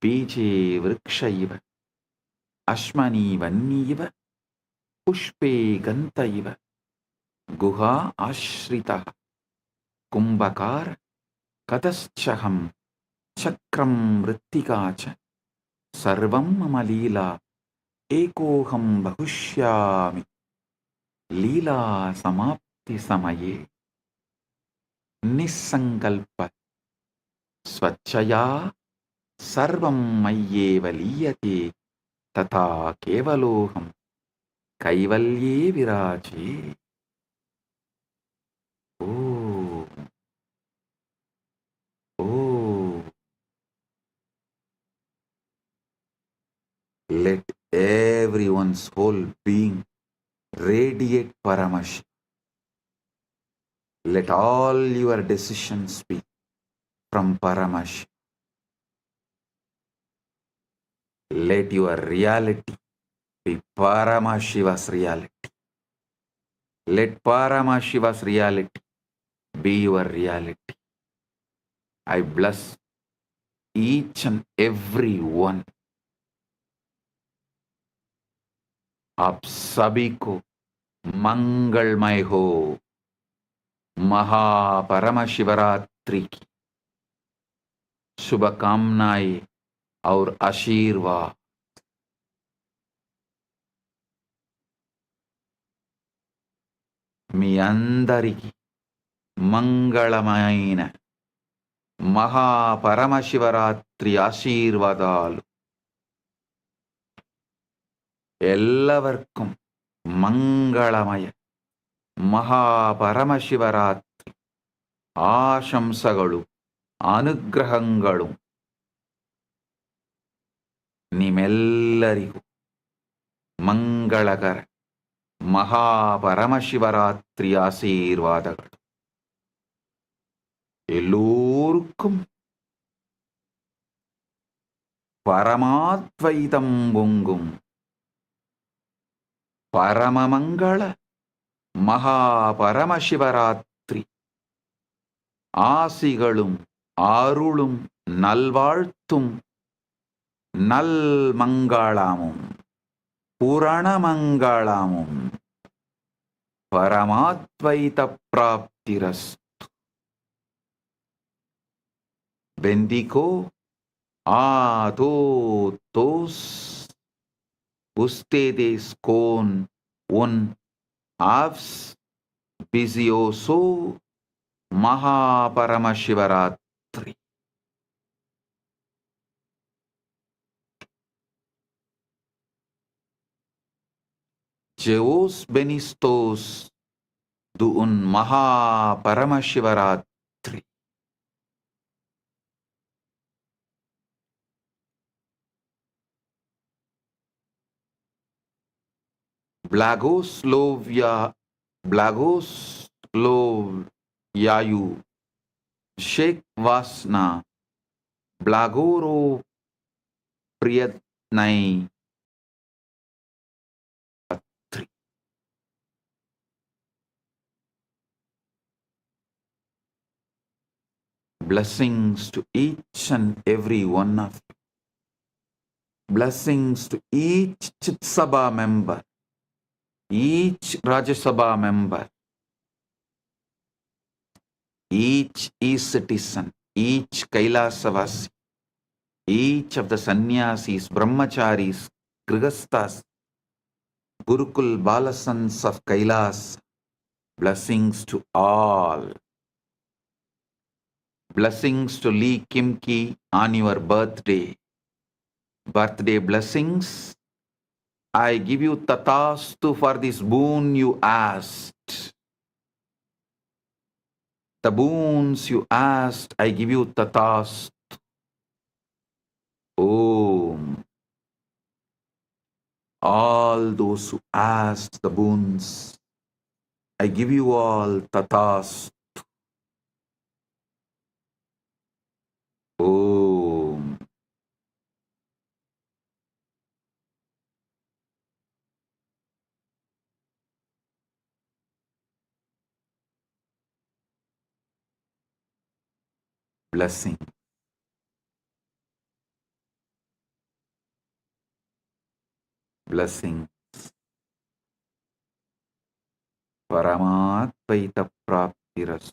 Beje Vrikshaiva Ashmani Vanniva Pushpe Gantaiva Guha Ashrita Kumbhakara Kataschaham Chakram Rittikacha Sarvam Mamalila Ekoham Bahushyami Lila Samapti Samaye Nisankalpa Swachaya Sarvam Mayyeva Liyate Tata Kevaloham Kaivalye Viraje. Oh, oh. Let everyone's whole being radiate Paramashiva. Let all your decisions be from Paramashiva. Let your reality be Paramashiva's reality. Let Paramashiva's reality be your reality. I bless each and every one. आप सभी को मंगलमय हो। महा परमशिवरात्रि की शुभकामनाएं और आशीर्वाद మీ అందరికీ మంగళమైన మహాపరమశివరాత్రి ఆశీర్వాదాలు. എല്ലാവർക്കും മംഗളമയ മഹാപരമശിവരാത്രി ആശംസകളും അനുഗ്രഹങ്ങളും ನಿಮ್ಮೆಲ್ಲರಿಗೂ ಮಂಗಳಕರ ಮಹಾಪರಮಶಿವರಾತ್ರಿ ಆಶೀರ್ವಾದಗಳು. எல்லோருக்கும் பரமாத்வைதம் பொங்கும் பரமமங்கள மகாபரமசிவராத்திரி ஆசிகளும் அருளும் நல்வாழ்த்தும் நல்மங்களமும் புரணமங்களமும் பரமாத்வைத பிராப்திரஸ்து. Bendigo a todos ustedes con un auspicioso Mahaparamashivarattri. Jeos benistos de un Mahaparamashivarattri. Blagoslovyaju Sheikh Vasna Blagoro Priyatnai Atri. Blessings to each and every one of you. Blessings to each Chit Sabha member, each Rajya Sabha member, each e-citizen, each Kailasavasi, each of the sannyasis, brahmacharis, grihasthas, Gurukul Balasans of Kailasa. Blessings to all. Blessings to Lee Kimki on your birthday. Birthday blessings. I give you tatastu for this boon you asked. The boons you asked, I give you tatastu. Om. All those who asked the boons, I give you all tatastu. Om. Blessing. Blessings. Paramatvaita praptirastu.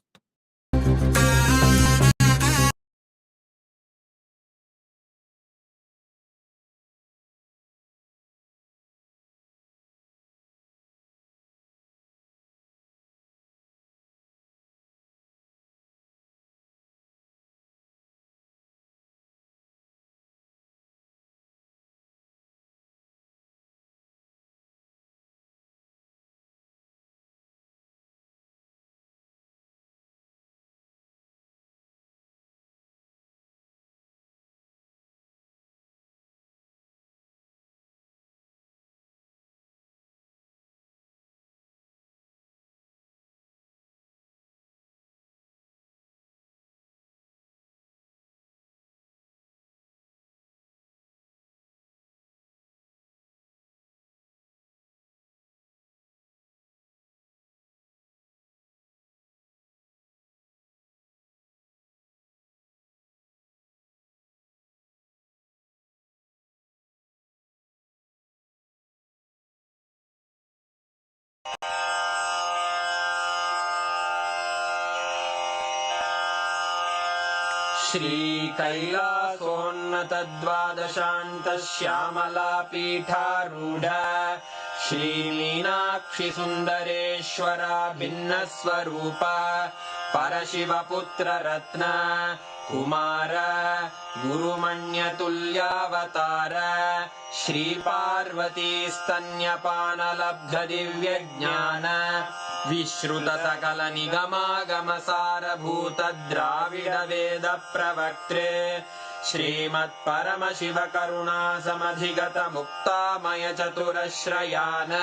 श्रीकैलासोन्नतद्वादशान्तश्यामलापीठारूढ श्रीमीनाक्षिसुन्दरेश्वरा भिन्नस्वरूप परशिवपुत्ररत्न Kumar गुरुमण्यतुल्यावतार श्रीपार्वतीस्तन्यपानलब्धदिव्यज्ञान विश्रुतसकलनिगमागमसारभूत द्राविडवेदप्रवक्त्रे श्रीमत्परमशिवकरुणासमधिगतमुक्तामयचतुरश्रयान्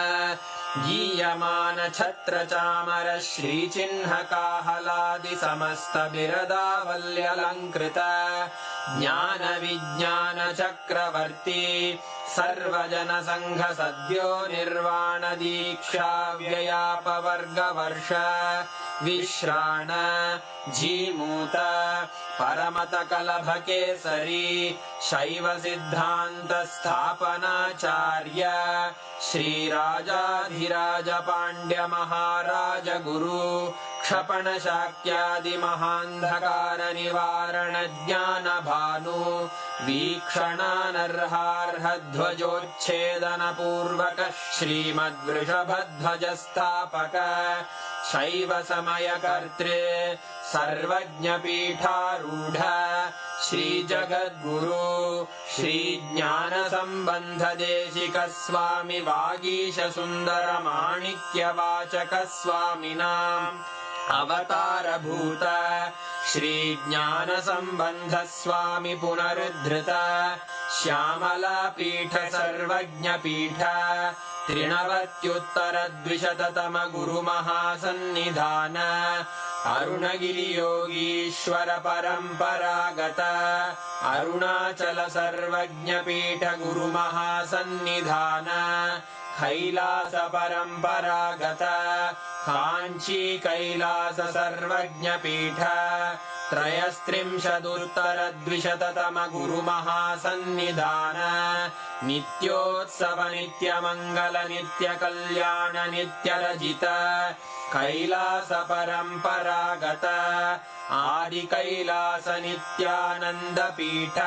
गीयमान छत्रचामर श्रीचिह्नकाहलादिसमस्तबिरदावल्यलङ्कृत ज्ञानविज्ञानचक्रवर्ती सर्वजनसङ्घसद्यो निर्वाणदीक्षाव्ययापवर्गवर्ष विश्राण Jimuta परमतकलभकेसरी शैवसिद्धान्तस्थापनाचार्य श्रीराजाधिराजपाण्ड्यमहाराजगुरु क्षपणशाक्यादिमहान्धकारनिवारणज्ञानभानु वीक्षणानर्हार्हध्वजोच्छेदनपूर्वक श्रीमद्वृषभध्वजस्थापक शैवसमयकर्त्रे सर्वज्ञपीठारूढ श्रीजगद्गुरु श्रीज्ञानसम्बन्धदेशिकस्वामि वागीशसुन्दरमाणिक्यवाचकस्वामिनाम् अवतारभूत श्रीज्ञानसम्बन्धस्वामि पुनरुद्धृत श्यामलापीठ सर्वज्ञपीठ त्रिनवत्युत्तरद्विशततम गुरुमहासन्निधान अरुणगिरियोगीश्वर परम्परागत अरुणाचल सर्वज्ञपीठ गुरुमहासन्निधान कैलास परम्परागत काञ्ची कैलास सर्वज्ञपीठ त्रयस्त्रिंशदुत्तरद्विशततम गुरुमहासन्निधान नित्योत्सव नित्यमङ्गल नित्यकल्याण नित्यरजित कैलास परम्परागत आदिकैलास नित्यानन्दपीठ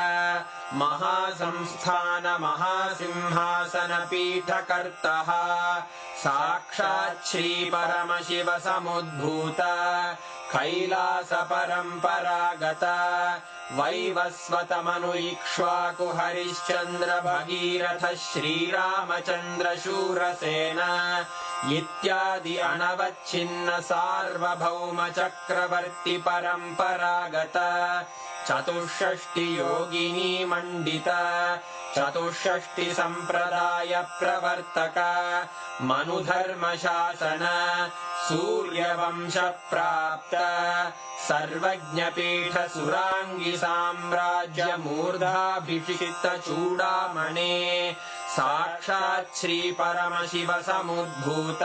महासंस्थान महासिंहासनपीठकर्तः साक्षात् श्रीपरमशिव समुद्भूत कैलास परम्परागत वैवस्वतमनु इक्ष्वाकु हरिश्चन्द्र भगीरथ श्रीरामचन्द्र शूरसेन इत्यादि अनवच्छिन्न सार्वभौम चक्रवर्ति परम्परागत चतुष्षष्टि योगिनी मण्डित चतुष्षष्टि सम्प्रदाय प्रवर्तक मनुधर्मशासन सूर्यवंश प्राप्त सर्वज्ञपीठ सुराङ्गी साम्राज्य मूर्धाभिषिक्त चूडामणे साक्षात् श्री परमशिव समुद्भूत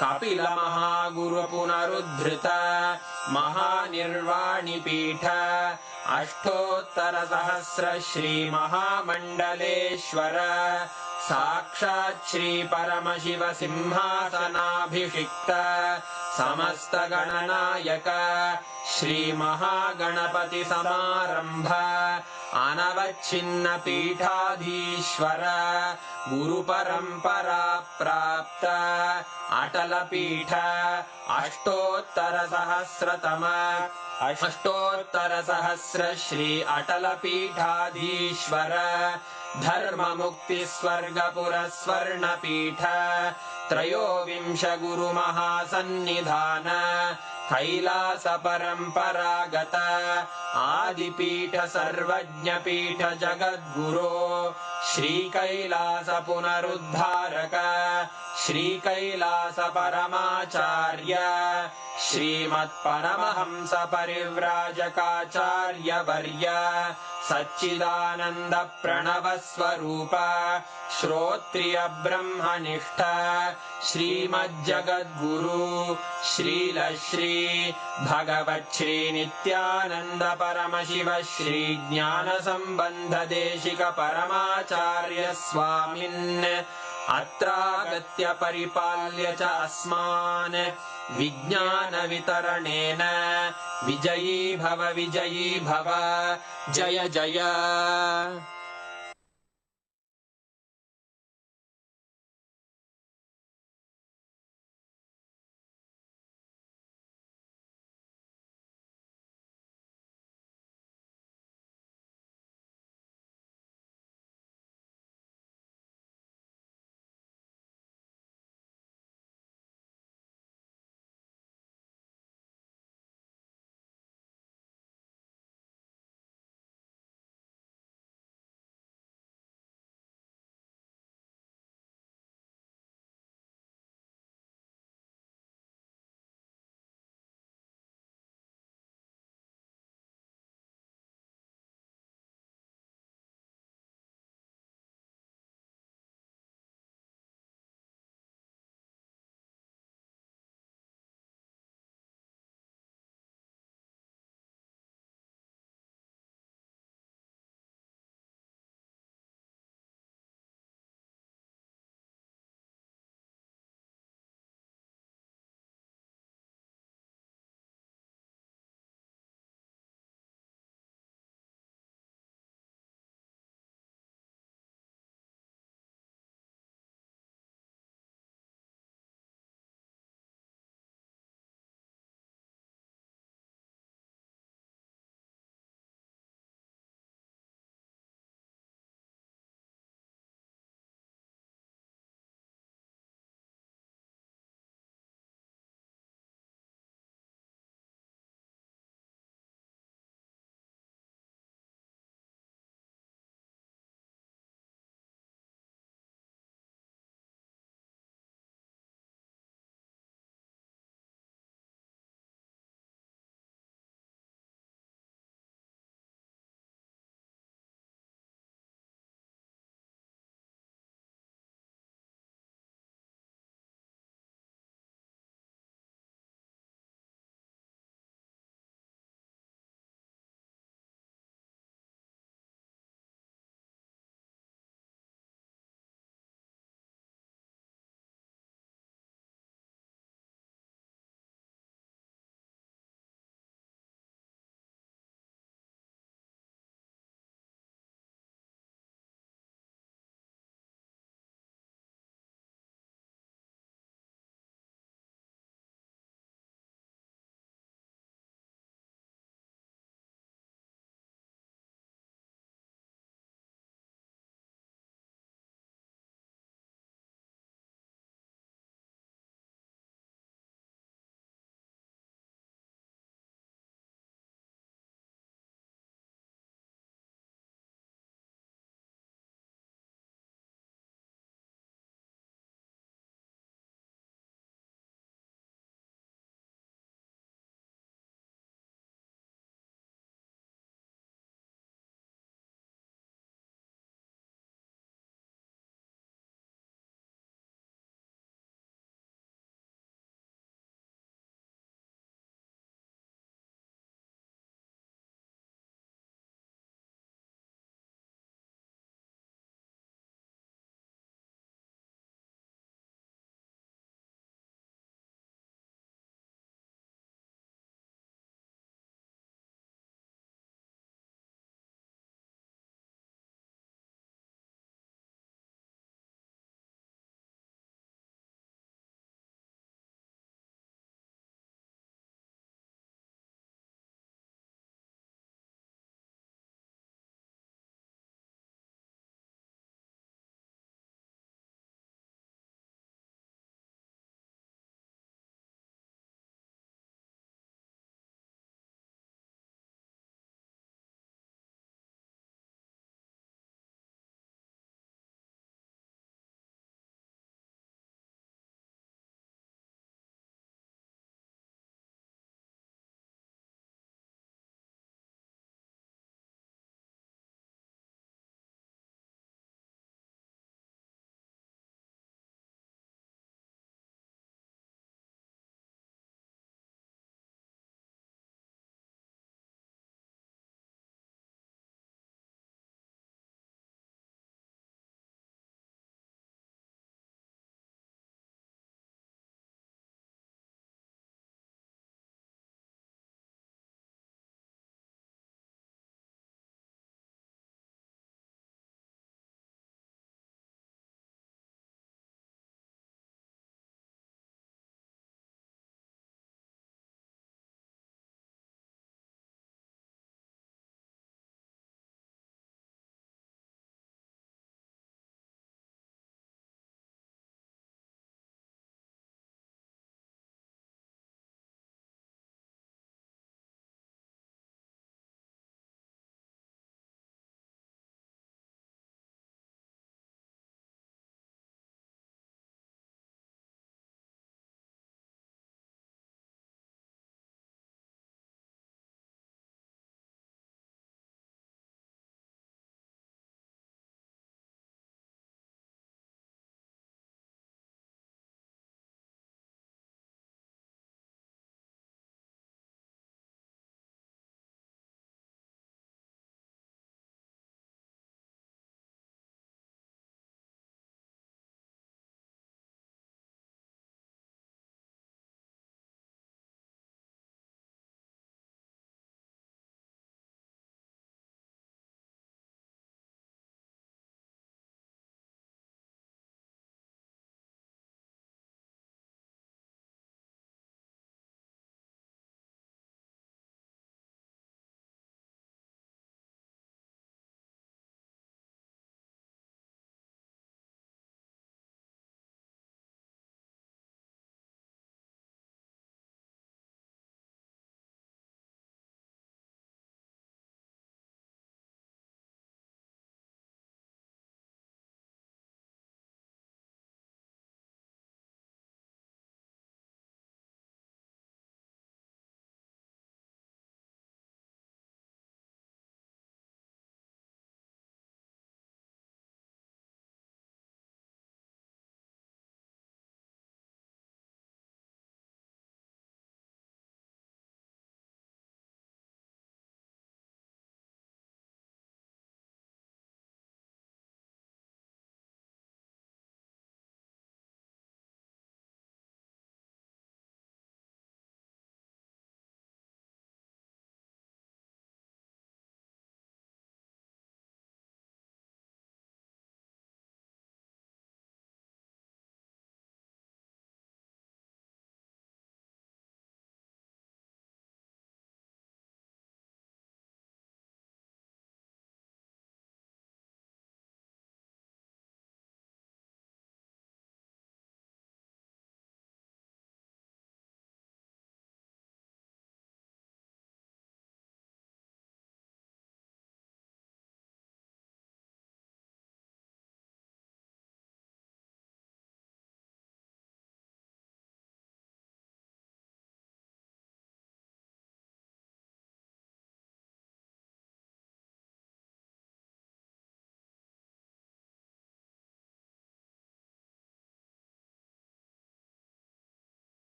कपिल महागुरु पुनरुद्धृत महानिर्वाणिपीठ अष्टोत्तर सहस्र श्री महामण्डलेश्वर साक्षात् श्री परमशिव सिंहासनाभिषिक्त समस्त गणनायक श्री महागणपति समारंभ अनवच्छिन्न पीठाधीश्वर गुरु परंपरा प्राप्त अटल पीठ अष्टोत्तर सहस्र श्री अटल पीठाधीश्वर धर्म मुक्ति स्वर्गपुर स्वर्ण पीठ त्रयोविंश गुरु महासन्निधान कैलास परम्परागत आदिपीठ सर्वज्ञपीठ जगद्गुरो श्री कैलास पुनरुद्धारक श्री कैलास परमाचार्य श्रीमत्परमहंस परिव्राजकाचार्य वर्य सच्चिदानंद प्रणव स्वरूप श्रोत्रिय ब्रह्मनिष्ठ श्रीमज्जगद्गुरु श्रील श्री भगवत् श्री नित्यानंद परमशिव श्री ज्ञान संबंध देशिक परमाचार्य स्वामिन् अत्रागत्य परिपाल्य च अस्मान् विज्ञानवितरणेन विजयी भव जय जय।